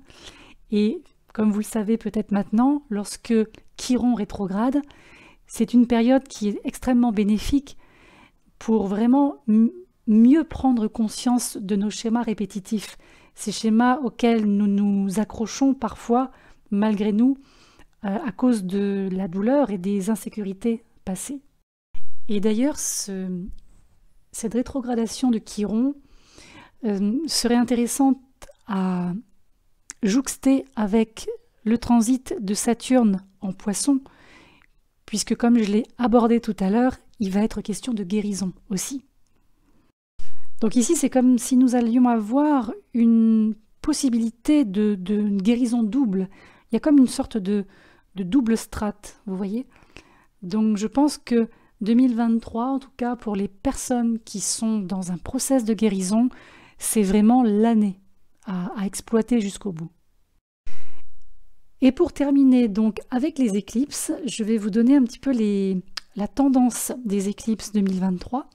Et comme vous le savez peut-être maintenant, lorsque Chiron rétrograde, c'est une période qui est extrêmement bénéfique pour vraiment mieux prendre conscience de nos schémas répétitifs, ces schémas auxquels nous nous accrochons parfois, malgré nous, à cause de la douleur et des insécurités passées. Et d'ailleurs, cette rétrogradation de Chiron serait intéressante à jouxter avec le transit de Saturne en Poisson, puisque comme je l'ai abordé tout à l'heure, il va être question de guérison aussi. Donc ici, c'est comme si nous allions avoir une possibilité de guérison double. Il y a comme une sorte de double strate, vous voyez. Donc je pense que 2023, en tout cas pour les personnes qui sont dans un process de guérison, c'est vraiment l'année à exploiter jusqu'au bout. Et pour terminer donc avec les éclipses, je vais vous donner un petit peu la tendance des éclipses 2023,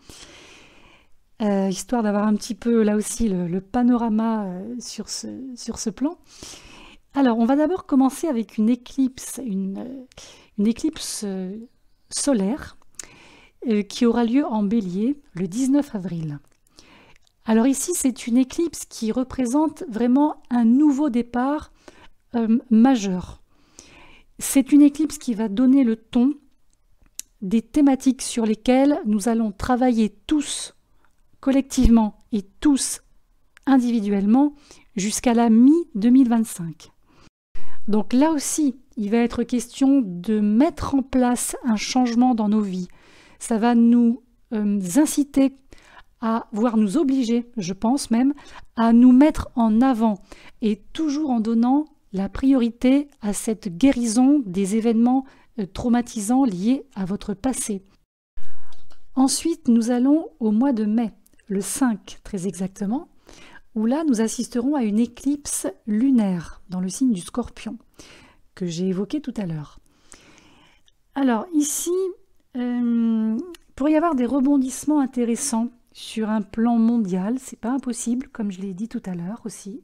histoire d'avoir un petit peu là aussi le panorama sur ce plan. Alors on va d'abord commencer avec une éclipse solaire qui aura lieu en Bélier le 19 avril. Alors ici c'est une éclipse qui représente vraiment un nouveau départ majeur. C'est une éclipse qui va donner le ton des thématiques sur lesquelles nous allons travailler tous collectivement et tous individuellement jusqu'à la mi-2025. Donc là aussi, il va être question de mettre en place un changement dans nos vies. Ça va nous inciter voire nous obliger, je pense même, à nous mettre en avant et toujours en donnant la priorité à cette guérison des événements traumatisants liés à votre passé. Ensuite, nous allons au mois de mai, le 5 très exactement, où là nous assisterons à une éclipse lunaire dans le signe du Scorpion, que j'ai évoqué tout à l'heure. Alors ici, il pourrait y avoir des rebondissements intéressants sur un plan mondial, c'est pas impossible, comme je l'ai dit tout à l'heure aussi.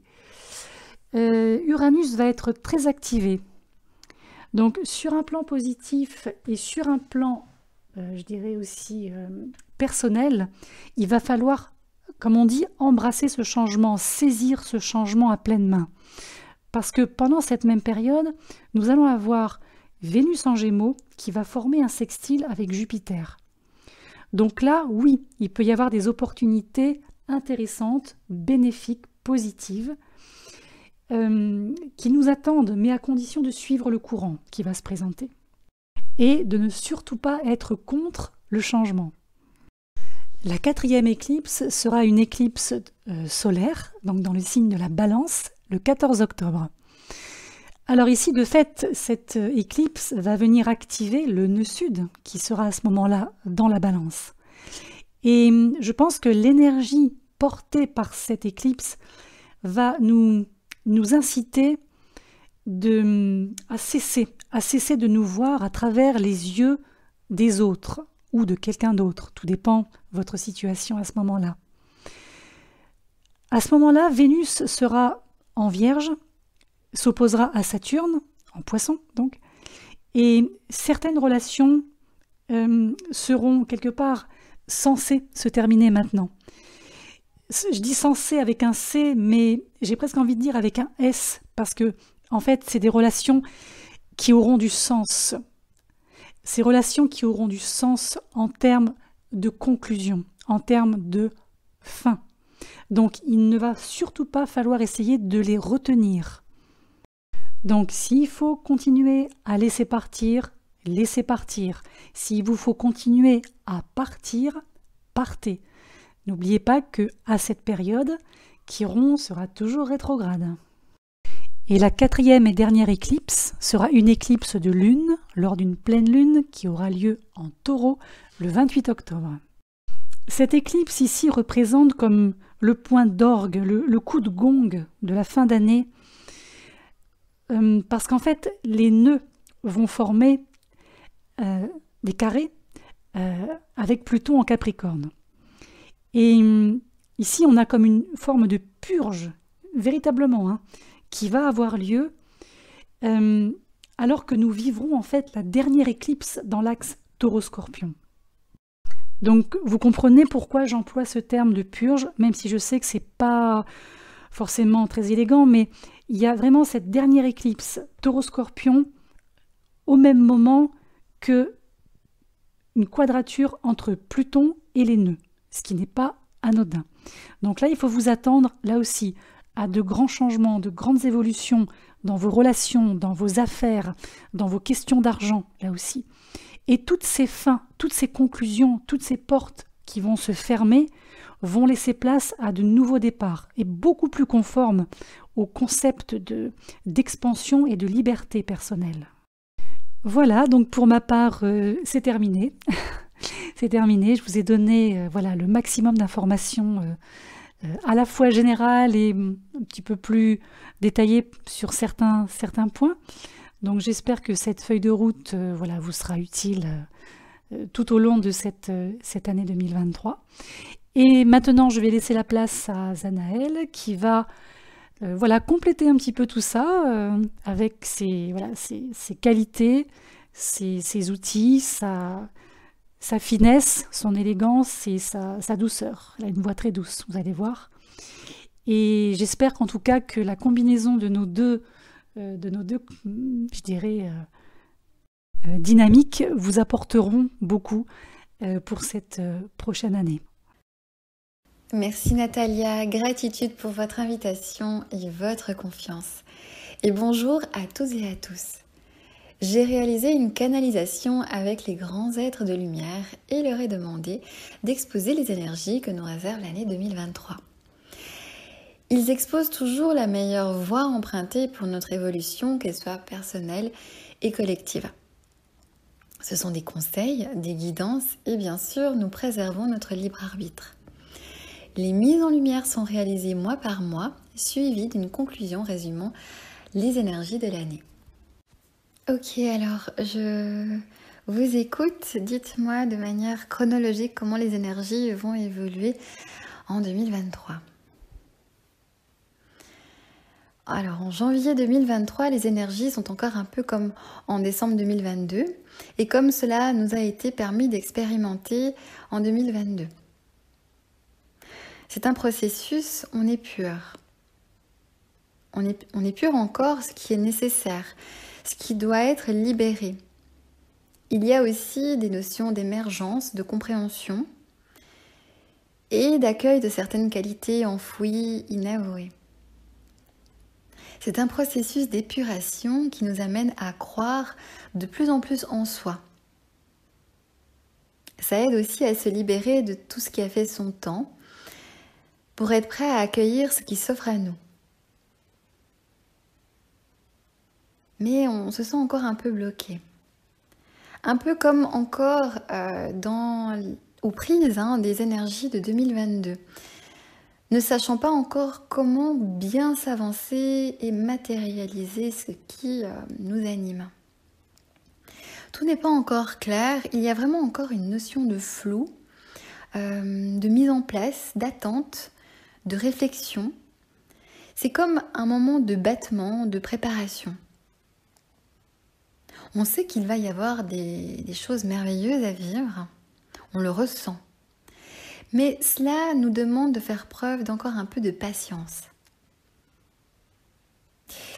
Uranus va être très activé. Donc sur un plan positif et sur un plan, je dirais aussi personnel, il va falloir, comme on dit, embrasser ce changement, saisir ce changement à pleine main. Parce que pendant cette même période, nous allons avoir Vénus en Gémeaux qui va former un sextile avec Jupiter. Donc là, oui, il peut y avoir des opportunités intéressantes, bénéfiques, positives, qui nous attendent, mais à condition de suivre le courant qui va se présenter. Et de ne surtout pas être contre le changement. La 4e éclipse sera une éclipse solaire, donc dans le signe de la Balance, le 14 octobre. Alors ici, de fait, cette éclipse va venir activer le nœud sud, qui sera à ce moment-là dans la Balance. Et je pense que l'énergie portée par cette éclipse va nous inciter à cesser de nous voir à travers les yeux des autres ou de quelqu'un d'autre. Tout dépend de votre situation à ce moment-là. À ce moment-là, Vénus sera en Vierge, s'opposera à Saturne, en Poisson donc, et certaines relations seront quelque part censées se terminer maintenant. Je dis censées avec un C, mais j'ai presque envie de dire avec un S, parce que en fait, c'est des relations qui auront du sens. Ces relations qui auront du sens en termes de conclusion, en termes de fin. Donc, il ne va surtout pas falloir essayer de les retenir. Donc, s'il faut continuer à laisser partir, laissez partir. S'il vous faut continuer à partir, partez. N'oubliez pas qu'à cette période, Chiron sera toujours rétrograde. Et la 4e et dernière éclipse sera une éclipse de lune lors d'une pleine lune qui aura lieu en Taureau le 28 octobre. Cette éclipse ici représente comme le point d'orgue, le coup de gong de la fin d'année, parce qu'en fait les nœuds vont former des carrés avec Pluton en Capricorne. Et ici on a comme une forme de purge, véritablement, qui va avoir lieu alors que nous vivrons en fait la dernière éclipse dans l'axe Taureau-Scorpion. Donc vous comprenez pourquoi j'emploie ce terme de purge, même si je sais que c'est pas forcément très élégant, mais il y a vraiment cette dernière éclipse Taureau-Scorpion au même moment que une quadrature entre Pluton et les nœuds, ce qui n'est pas anodin. Donc là, il faut vous attendre, là aussi, à de grands changements, de grandes évolutions dans vos relations, dans vos affaires, dans vos questions d'argent, là aussi. Et toutes ces fins, toutes ces conclusions, toutes ces portes qui vont se fermer vont laisser place à de nouveaux départs et beaucoup plus conformes au concept d'expansion et de liberté personnelle. Voilà, donc pour ma part, c'est terminé. C'est terminé, je vous ai donné le maximum d'informations à la fois générales et un petit peu plus détaillées sur certains points. Donc j'espère que cette feuille de route vous sera utile tout au long de cette année 2023. Et maintenant, je vais laisser la place à Zanaël qui va compléter un petit peu tout ça avec ses qualités, ses outils, sa finesse, son élégance et sa douceur. Elle a une voix très douce, vous allez voir. Et j'espère qu'en tout cas que la combinaison de nos deux je dirais, dynamiques vous apporteront beaucoup pour cette prochaine année. Merci Natalia, gratitude pour votre invitation et votre confiance. Et bonjour à tous et à tous. J'ai réalisé une canalisation avec les grands êtres de lumière et leur ai demandé d'exposer les énergies que nous réserve l'année 2023. Ils exposent toujours la meilleure voie empruntée pour notre évolution, qu'elle soit personnelle et collective. Ce sont des conseils, des guidances et bien sûr, nous préservons notre libre arbitre. Les mises en lumière sont réalisées mois par mois, suivies d'une conclusion résumant les énergies de l'année. Ok, alors je vous écoute. Dites-moi de manière chronologique comment les énergies vont évoluer en 2023. Alors en janvier 2023, les énergies sont encore un peu comme en décembre 2022 et comme cela nous a été permis d'expérimenter en 2022. C'est un processus, on est pur. on épure encore ce qui est nécessaire, ce qui doit être libéré. Il y a aussi des notions d'émergence, de compréhension et d'accueil de certaines qualités enfouies, inavouées. C'est un processus d'épuration qui nous amène à croire de plus en plus en soi. Ça aide aussi à se libérer de tout ce qui a fait son temps pour être prêt à accueillir ce qui s'offre à nous. Mais on se sent encore un peu bloqué. Un peu comme encore aux prises des énergies de 2022. Ne sachant pas encore comment bien s'avancer et matérialiser ce qui nous anime. Tout n'est pas encore clair, il y a vraiment encore une notion de flou, de mise en place, d'attente, de réflexion. C'est comme un moment de battement, de préparation. On sait qu'il va y avoir des choses merveilleuses à vivre, on le ressent. Mais cela nous demande de faire preuve d'encore un peu de patience.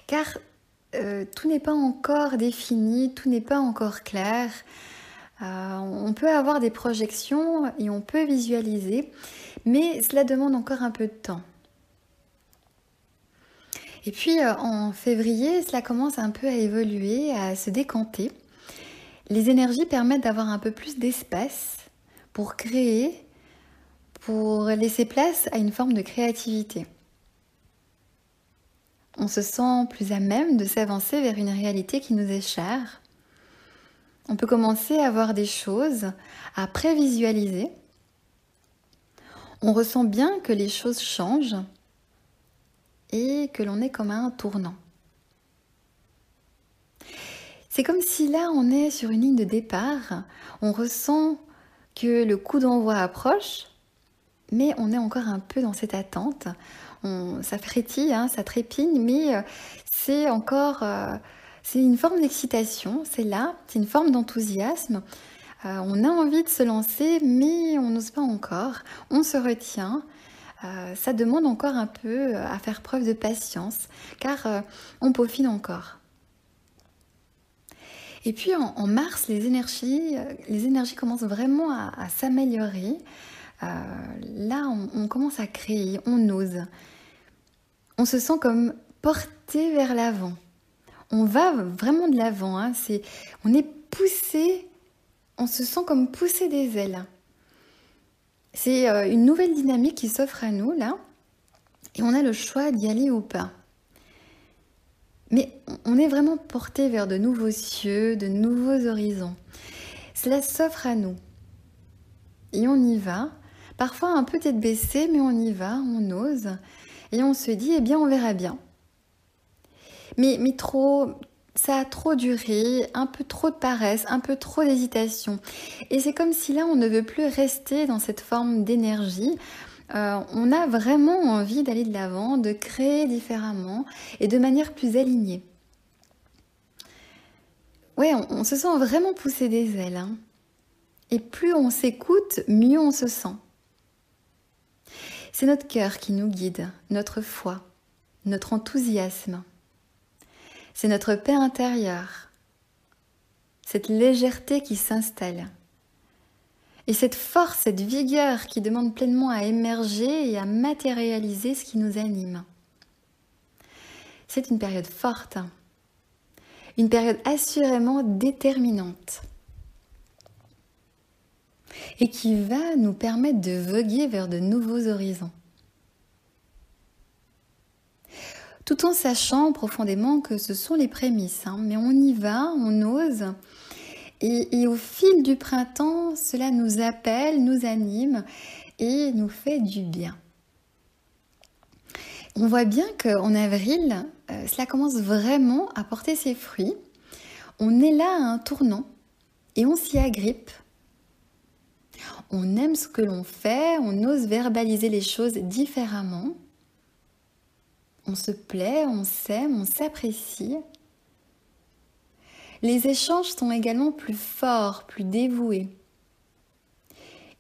Car tout n'est pas encore défini, tout n'est pas encore clair. On peut avoir des projections et on peut visualiser, mais cela demande encore un peu de temps. Et puis en février, cela commence un peu à évoluer, à se décanter. Les énergies permettent d'avoir un peu plus d'espace pour créer, pour laisser place à une forme de créativité. On se sent plus à même de s'avancer vers une réalité qui nous est chère. On peut commencer à voir des choses, à prévisualiser. On ressent bien que les choses changent et que l'on est comme à un tournant. C'est comme si là on est sur une ligne de départ, on ressent que le coup d'envoi approche, mais on est encore un peu dans cette attente. Ça frétille, ça trépigne, mais c'est une forme d'excitation, c'est là, c'est une forme d'enthousiasme. On a envie de se lancer, mais on n'ose pas encore, on se retient. Ça demande encore un peu à faire preuve de patience, car on peaufine encore. Et puis en mars, les énergies commencent vraiment à s'améliorer. Là, on commence à créer, on ose. On se sent comme porté vers l'avant. On va vraiment de l'avant. On est poussé, on se sent comme poussé des ailes. C'est une nouvelle dynamique qui s'offre à nous, là. Et on a le choix d'y aller ou pas. Mais on est vraiment porté vers de nouveaux cieux, de nouveaux horizons. Cela s'offre à nous. Et on y va. Parfois un peu tête baissée, mais on y va, on ose. Et on se dit, eh bien, on verra bien. Mais ça a trop duré, un peu trop de paresse, un peu trop d'hésitation. Et c'est comme si là, on ne veut plus rester dans cette forme d'énergie. On a vraiment envie d'aller de l'avant, de créer différemment et de manière plus alignée. Ouais, on se sent vraiment pousser des ailes. Et plus on s'écoute, mieux on se sent. C'est notre cœur qui nous guide, notre foi, notre enthousiasme. C'est notre paix intérieure, cette légèreté qui s'installe. Et cette force, cette vigueur qui demande pleinement à émerger et à matérialiser ce qui nous anime. C'est une période forte, une période assurément déterminante et qui va nous permettre de voguer vers de nouveaux horizons. Tout en sachant profondément que ce sont les prémices, mais on y va, on ose. Et au fil du printemps, cela nous appelle, nous anime et nous fait du bien. On voit bien qu'en avril, cela commence vraiment à porter ses fruits. On est là à un tournant et on s'y agrippe. On aime ce que l'on fait, on ose verbaliser les choses différemment. On se plaît, on s'aime, on s'apprécie. Les échanges sont également plus forts, plus dévoués.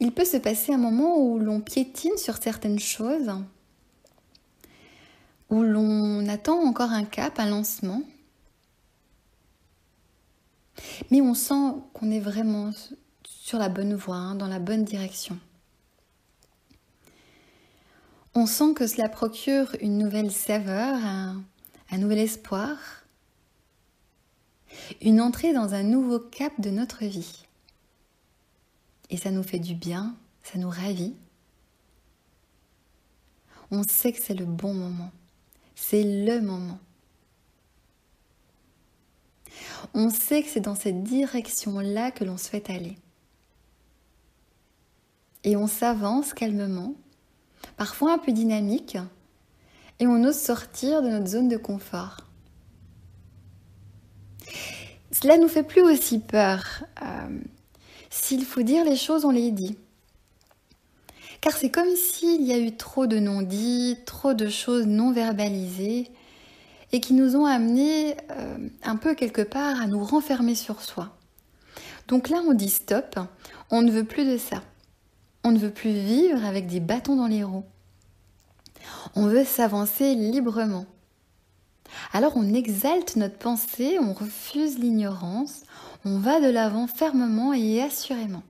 Il peut se passer un moment où l'on piétine sur certaines choses, où l'on attend encore un cap, un lancement, mais on sent qu'on est vraiment sur la bonne voie, hein, dans la bonne direction. On sent que cela procure une nouvelle saveur, un nouvel espoir, une entrée dans un nouveau cap de notre vie. Et ça nous fait du bien, ça nous ravit. On sait que c'est le bon moment, c'est le moment. On sait que c'est dans cette direction-là que l'on souhaite aller. Et on s'avance calmement, parfois un peu dynamique, et on ose sortir de notre zone de confort. Cela nous fait plus aussi peur. S'il faut dire les choses, on les dit. Car c'est comme s'il y a eu trop de non-dits, trop de choses non verbalisées, et qui nous ont amenés un peu quelque part à nous renfermer sur soi. Donc là, on dit stop, on ne veut plus de ça. On ne veut plus vivre avec des bâtons dans les roues. On veut s'avancer librement. Alors on exalte notre pensée, on refuse l'ignorance, on va de l'avant fermement et assurément.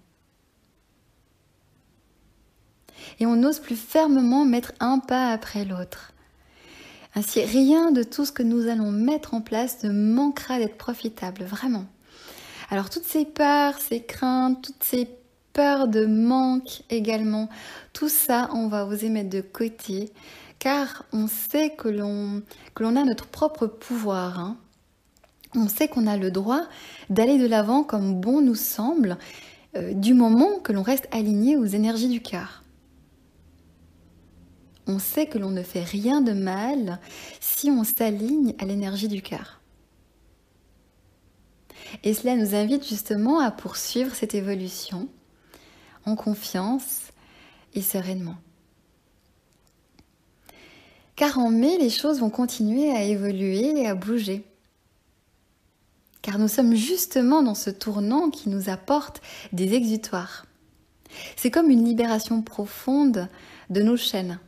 Et on n'ose plus fermement mettre un pas après l'autre. Ainsi, rien de tout ce que nous allons mettre en place ne manquera d'être profitable, vraiment. Alors toutes ces peurs, ces craintes, toutes ces peurs de manque également, tout ça, on va oser mettre de côté, car on sait que l'on a notre propre pouvoir. Hein. On sait qu'on a le droit d'aller de l'avant comme bon nous semble, du moment que l'on reste aligné aux énergies du cœur. On sait que l'on ne fait rien de mal si on s'aligne à l'énergie du cœur. Et cela nous invite justement à poursuivre cette évolution en confiance et sereinement. Car en mai, les choses vont continuer à évoluer et à bouger. Car nous sommes justement dans ce tournant qui nous apporte des exutoires. C'est comme une libération profonde de nos chaînes,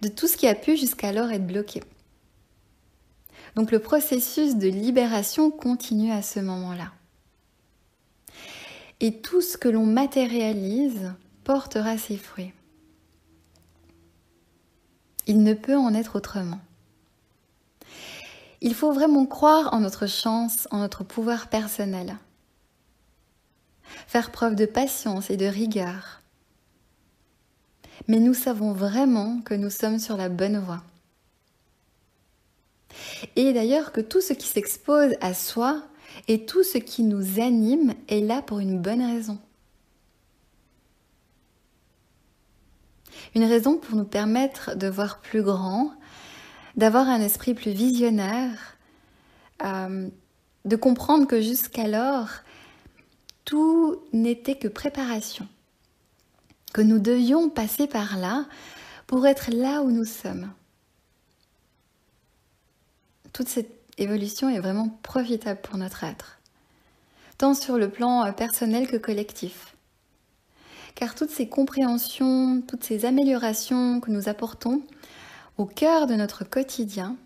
de tout ce qui a pu jusqu'alors être bloqué. Donc le processus de libération continue à ce moment-là. Et tout ce que l'on matérialise portera ses fruits. Il ne peut en être autrement. Il faut vraiment croire en notre chance, en notre pouvoir personnel. Faire preuve de patience et de rigueur. Mais nous savons vraiment que nous sommes sur la bonne voie. Et d'ailleurs que tout ce qui s'expose à soi et tout ce qui nous anime est là pour une bonne raison. Une raison pour nous permettre de voir plus grand, d'avoir un esprit plus visionnaire, de comprendre que jusqu'alors, tout n'était que préparation, que nous devions passer par là pour être là où nous sommes. Toute cette évolution est vraiment profitable pour notre être, tant sur le plan personnel que collectif. Car toutes ces compréhensions, toutes ces améliorations que nous apportons au cœur de notre quotidien,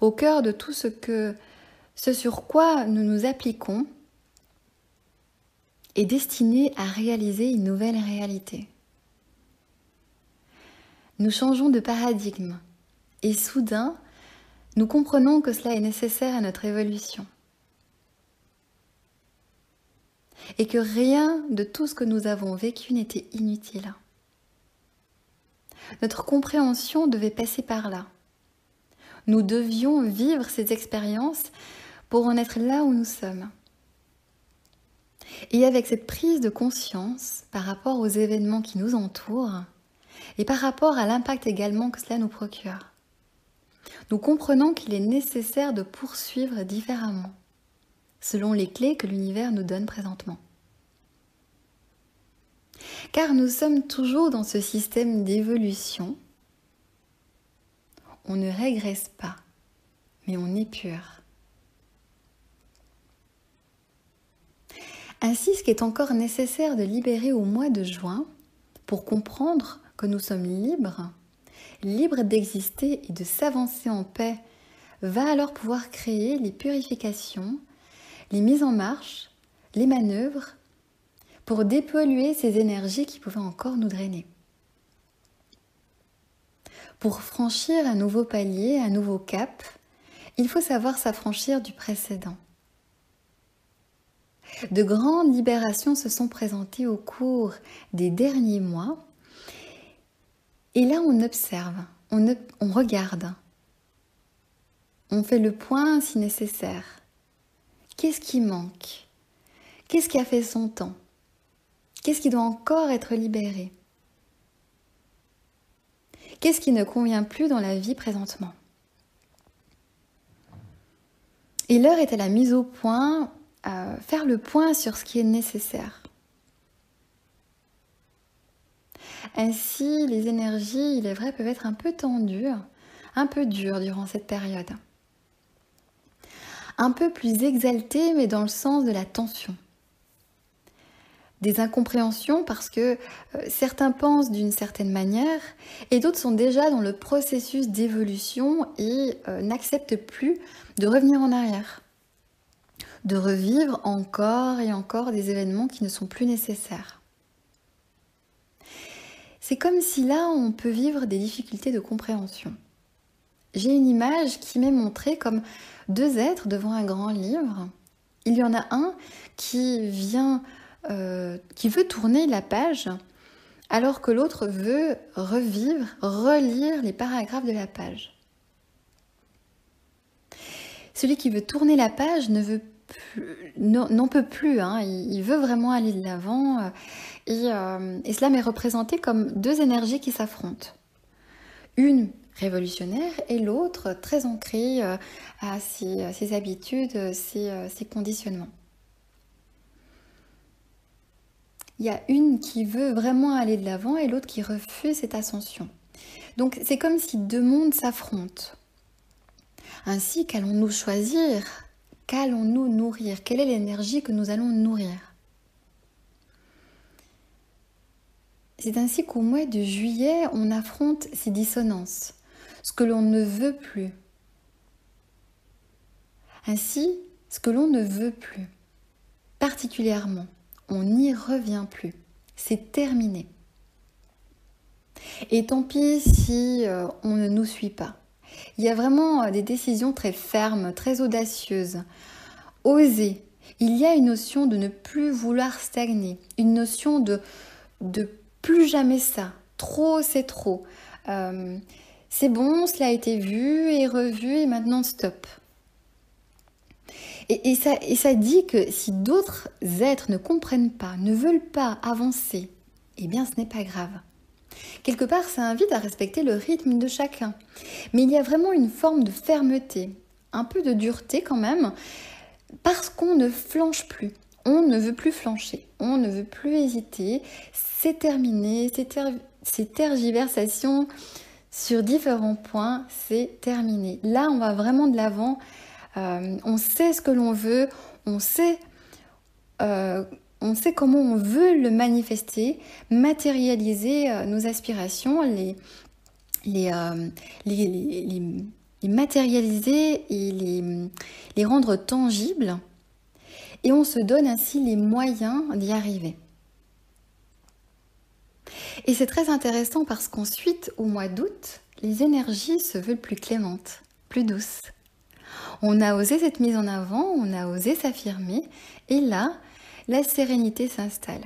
au cœur de tout ce sur quoi nous nous appliquons, est destiné à réaliser une nouvelle réalité. Nous changeons de paradigme et soudain, nous comprenons que cela est nécessaire à notre évolution. Et que rien de tout ce que nous avons vécu n'était inutile. Notre compréhension devait passer par là. Nous devions vivre ces expériences pour en être là où nous sommes. Et avec cette prise de conscience par rapport aux événements qui nous entourent et par rapport à l'impact également que cela nous procure, nous comprenons qu'il est nécessaire de poursuivre différemment, selon les clés que l'univers nous donne présentement. Car nous sommes toujours dans ce système d'évolution. On ne régresse pas, mais on épure. Ainsi, ce qui est encore nécessaire de libérer au mois de juin, pour comprendre que nous sommes libres, libre d'exister et de s'avancer en paix, va alors pouvoir créer les purifications, les mises en marche, les manœuvres pour dépolluer ces énergies qui pouvaient encore nous drainer. Pour franchir un nouveau palier, un nouveau cap, il faut savoir s'affranchir du précédent. De grandes libérations se sont présentées au cours des derniers mois. Et là, on observe, on regarde, on fait le point si nécessaire. Qu'est-ce qui manque? Qu'est-ce qui a fait son temps? Qu'est-ce qui doit encore être libéré? Qu'est-ce qui ne convient plus dans la vie présentement? Et l'heure est à la mise au point, à faire le point sur ce qui est nécessaire. Ainsi, les énergies, il est vrai, peuvent être un peu tendues, un peu dures durant cette période. Un peu plus exaltées, mais dans le sens de la tension. Des incompréhensions parce que certains pensent d'une certaine manière et d'autres sont déjà dans le processus d'évolution et n'acceptent plus de revenir en arrière, de revivre encore et encore des événements qui ne sont plus nécessaires. C'est comme si là on peut vivre des difficultés de compréhension. J'ai une image qui m'est montrée comme deux êtres devant un grand livre. Il y en a un qui veut tourner la page, alors que l'autre veut revivre, relire les paragraphes de la page. Celui qui veut tourner la page n'en peut plus, hein. Il veut vraiment aller de l'avant, et cela m'est représenté comme deux énergies qui s'affrontent. Une révolutionnaire et l'autre très ancrée à ses habitudes, ses conditionnements. Il y a une qui veut vraiment aller de l'avant et l'autre qui refuse cette ascension. Donc c'est comme si deux mondes s'affrontent. Ainsi, qu'allons-nous choisir? Qu'allons-nous nourrir? Quelle est l'énergie que nous allons nourrir? C'est ainsi qu'au mois de juillet, on affronte ces dissonances, ce que l'on ne veut plus. Ainsi, ce que l'on ne veut plus, particulièrement, on n'y revient plus. C'est terminé. Et tant pis si on ne nous suit pas. Il y a vraiment des décisions très fermes, très audacieuses. Oser. Il y a une notion de ne plus vouloir stagner. Une notion de plus jamais ça. Trop, c'est trop. C'est bon, cela a été vu et revu et maintenant stop. Et ça dit que si d'autres êtres ne comprennent pas, ne veulent pas avancer, eh bien ce n'est pas grave. Quelque part, ça invite à respecter le rythme de chacun. Mais il y a vraiment une forme de fermeté, un peu de dureté quand même, parce qu'on ne flanche plus. On ne veut plus flancher, on ne veut plus hésiter. C'est terminé, ces tergiversations sur différents points, c'est terminé. Là, on va vraiment de l'avant. On sait ce que l'on veut, on sait comment on veut le manifester, matérialiser nos aspirations, les matérialiser et les rendre tangibles. Et on se donne ainsi les moyens d'y arriver. Et c'est très intéressant parce qu'ensuite, au mois d'août, les énergies se veulent plus clémentes, plus douces. On a osé cette mise en avant, on a osé s'affirmer, et là, la sérénité s'installe.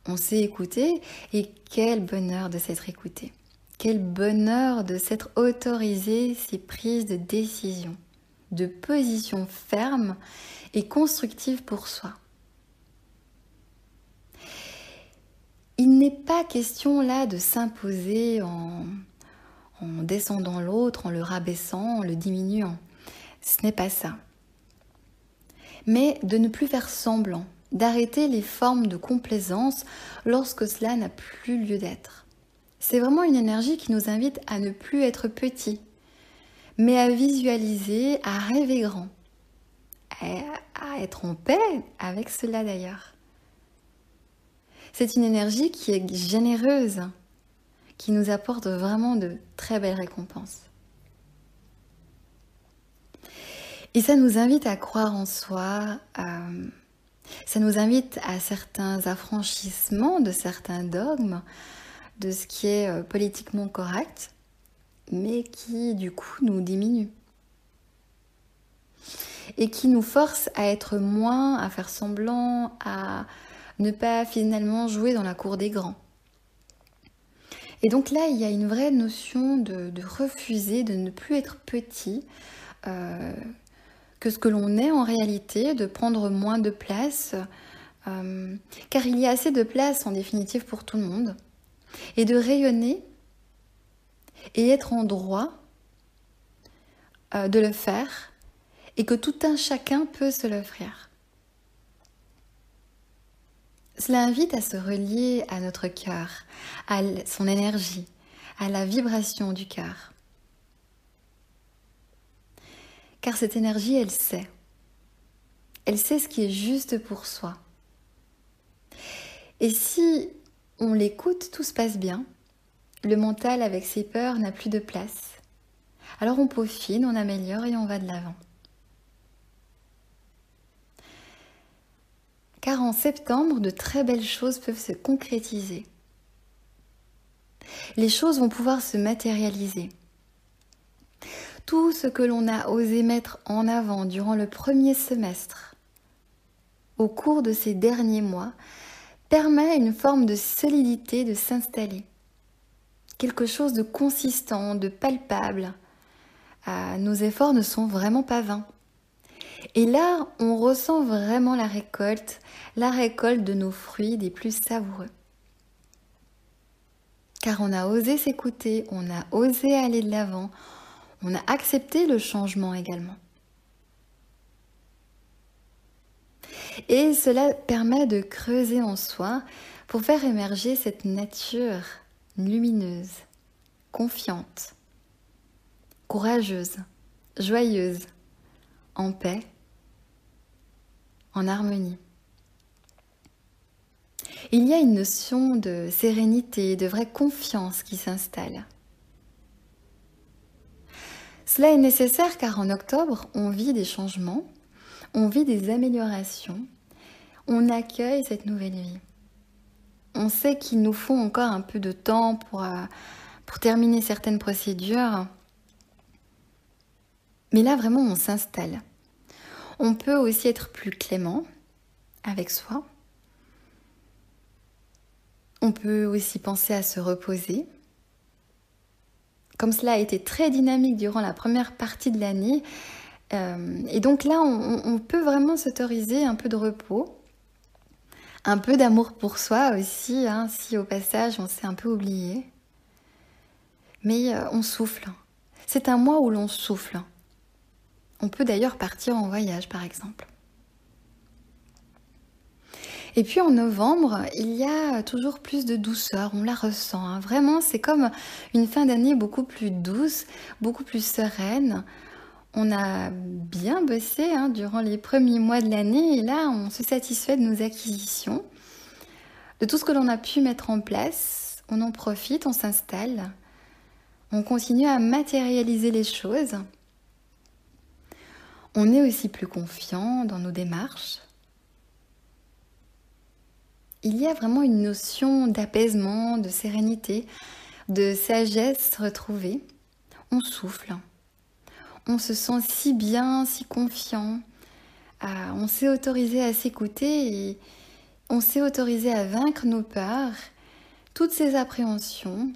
On s'est écouté, et quel bonheur de s'être écouté. Quel bonheur de s'être autorisé ces prises de décision, de position ferme et constructive pour soi. Il n'est pas question là de s'imposer en descendant l'autre, en le rabaissant, en le diminuant. Ce n'est pas ça. Mais de ne plus faire semblant, d'arrêter les formes de complaisance lorsque cela n'a plus lieu d'être. C'est vraiment une énergie qui nous invite à ne plus être petit, mais à visualiser, à rêver grand, à être en paix avec cela d'ailleurs. C'est une énergie qui est généreuse, qui nous apporte vraiment de très belles récompenses. Et ça nous invite à croire en soi, ça nous invite à certains affranchissements de certains dogmes, de ce qui est politiquement correct, mais qui du coup nous diminue. Et qui nous force à être moins, à faire semblant, à ne pas finalement jouer dans la cour des grands. Et donc là, il y a une vraie notion de refuser, de ne plus être petit, que ce que l'on est en réalité, de prendre moins de place, car il y a assez de place en définitive pour tout le monde, et de rayonner et être en droit de le faire, et que tout un chacun peut se l'offrir. Cela invite à se relier à notre cœur, à son énergie, à la vibration du cœur. Car cette énergie, elle sait. Elle sait ce qui est juste pour soi. Et si on l'écoute, tout se passe bien. Le mental avec ses peurs n'a plus de place. Alors on peaufine, on améliore et on va de l'avant. Car en septembre, de très belles choses peuvent se concrétiser. Les choses vont pouvoir se matérialiser. Tout ce que l'on a osé mettre en avant durant le premier semestre, au cours de ces derniers mois, permet à une forme de solidité de s'installer. Quelque chose de consistant, de palpable. Nos efforts ne sont vraiment pas vains. Et là, on ressent vraiment la récolte de nos fruits des plus savoureux. Car on a osé s'écouter, on a osé aller de l'avant, on a accepté le changement également. Et cela permet de creuser en soi pour faire émerger cette nature lumineuse, confiante, courageuse, joyeuse, en paix, en harmonie. Il y a une notion de sérénité, de vraie confiance qui s'installe. Cela est nécessaire car en octobre, on vit des changements, on vit des améliorations, on accueille cette nouvelle vie. On sait qu'il nous faut encore un peu de temps pour terminer certaines procédures, mais là vraiment on s'installe. On peut aussi être plus clément avec soi. On peut aussi penser à se reposer. Comme cela a été très dynamique durant la première partie de l'année, et donc là on peut vraiment s'autoriser un peu de repos, un peu d'amour pour soi aussi, si au passage on s'est un peu oublié. Mais on souffle. C'est un mois où l'on souffle. On peut d'ailleurs partir en voyage par exemple. Et puis en novembre, il y a toujours plus de douceur, on la ressent. Vraiment, c'est comme une fin d'année beaucoup plus douce, beaucoup plus sereine. On a bien bossé durant les premiers mois de l'année et là, on se satisfait de nos acquisitions, de tout ce que l'on a pu mettre en place. On en profite, on s'installe, on continue à matérialiser les choses. On est aussi plus confiant dans nos démarches. Il y a vraiment une notion d'apaisement, de sérénité, de sagesse retrouvée. On souffle. On se sent si bien, si confiant. On s'est autorisé à s'écouter et on s'est autorisé à vaincre nos peurs, toutes ces appréhensions.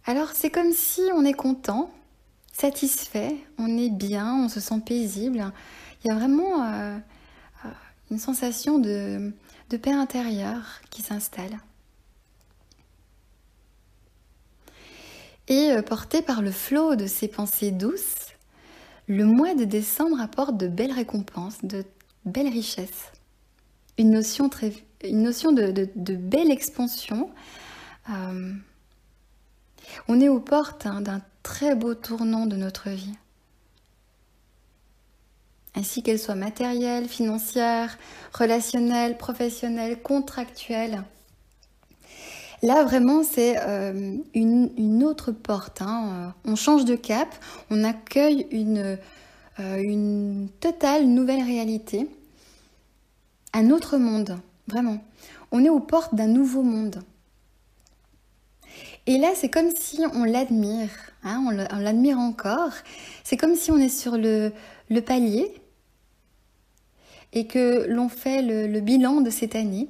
Alors c'est comme si on est content, satisfait, on est bien, on se sent paisible. Il y a vraiment une sensation de paix intérieure qui s'installe. Et porté par le flot de ces pensées douces, le mois de décembre apporte de belles récompenses, de belles richesses. Une notion de belle expansion. On est aux portes d'un très beau tournant de notre vie. Ainsi qu'elle soit matérielle, financière, relationnelle, professionnelle, contractuelle. Là, vraiment, c'est une autre porte, hein. On change de cap, on accueille une totale nouvelle réalité, un autre monde, vraiment. On est aux portes d'un nouveau monde. Et là, c'est comme si on l'admire, hein, on l'admire encore. C'est comme si on est sur le palier et que l'on fait le bilan de cette année,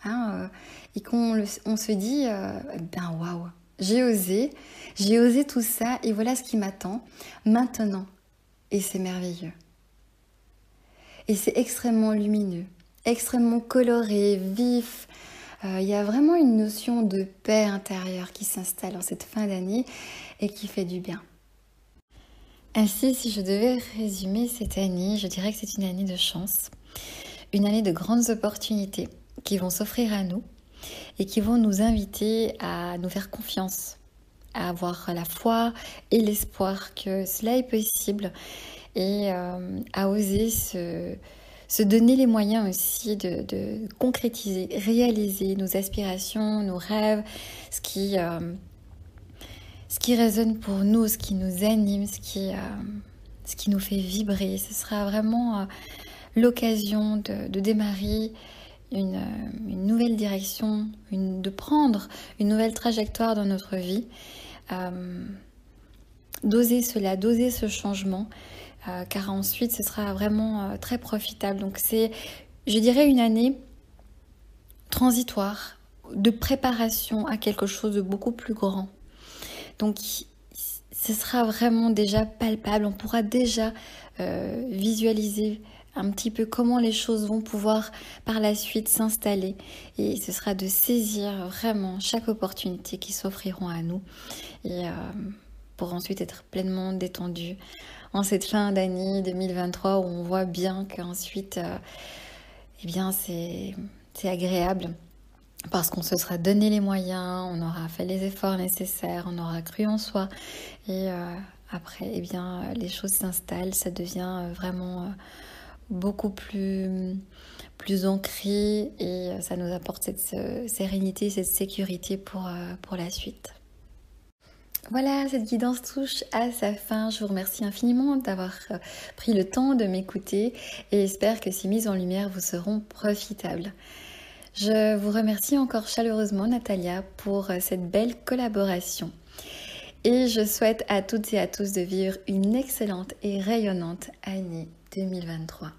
hein, et qu'on se dit, ben waouh, j'ai osé tout ça et voilà ce qui m'attend maintenant. Et c'est merveilleux. Et c'est extrêmement lumineux, extrêmement coloré, vif. Il y a vraiment une notion de paix intérieure qui s'installe en cette fin d'année et qui fait du bien. Ainsi, si je devais résumer cette année, je dirais que c'est une année de chance, une année de grandes opportunités qui vont s'offrir à nous et qui vont nous inviter à nous faire confiance, à avoir la foi et l'espoir que cela est possible et à oser se donner les moyens aussi de concrétiser, réaliser nos aspirations, nos rêves, ce qui résonne pour nous, ce qui nous anime, ce qui nous fait vibrer. Ce sera vraiment l'occasion de démarrer une nouvelle direction, de prendre une nouvelle trajectoire dans notre vie, d'oser cela, d'oser ce changement, car ensuite ce sera vraiment très profitable. Donc c'est, je dirais, une année transitoire, de préparation à quelque chose de beaucoup plus grand. Donc ce sera vraiment déjà palpable, on pourra déjà visualiser un petit peu comment les choses vont pouvoir par la suite s'installer, et ce sera de saisir vraiment chaque opportunité qui s'offriront à nous et pour ensuite être pleinement détendu en cette fin d'année 2023 où on voit bien qu'ensuite eh bien c'est agréable parce qu'on se sera donné les moyens, on aura fait les efforts nécessaires, on aura cru en soi et après eh bien les choses s'installent, ça devient vraiment beaucoup plus ancré et ça nous apporte cette sérénité, cette sécurité pour la suite. Voilà, cette guidance touche à sa fin. Je vous remercie infiniment d'avoir pris le temps de m'écouter et j'espère que ces mises en lumière vous seront profitables. Je vous remercie encore chaleureusement, Natalia, pour cette belle collaboration. Et je souhaite à toutes et à tous de vivre une excellente et rayonnante année 2023.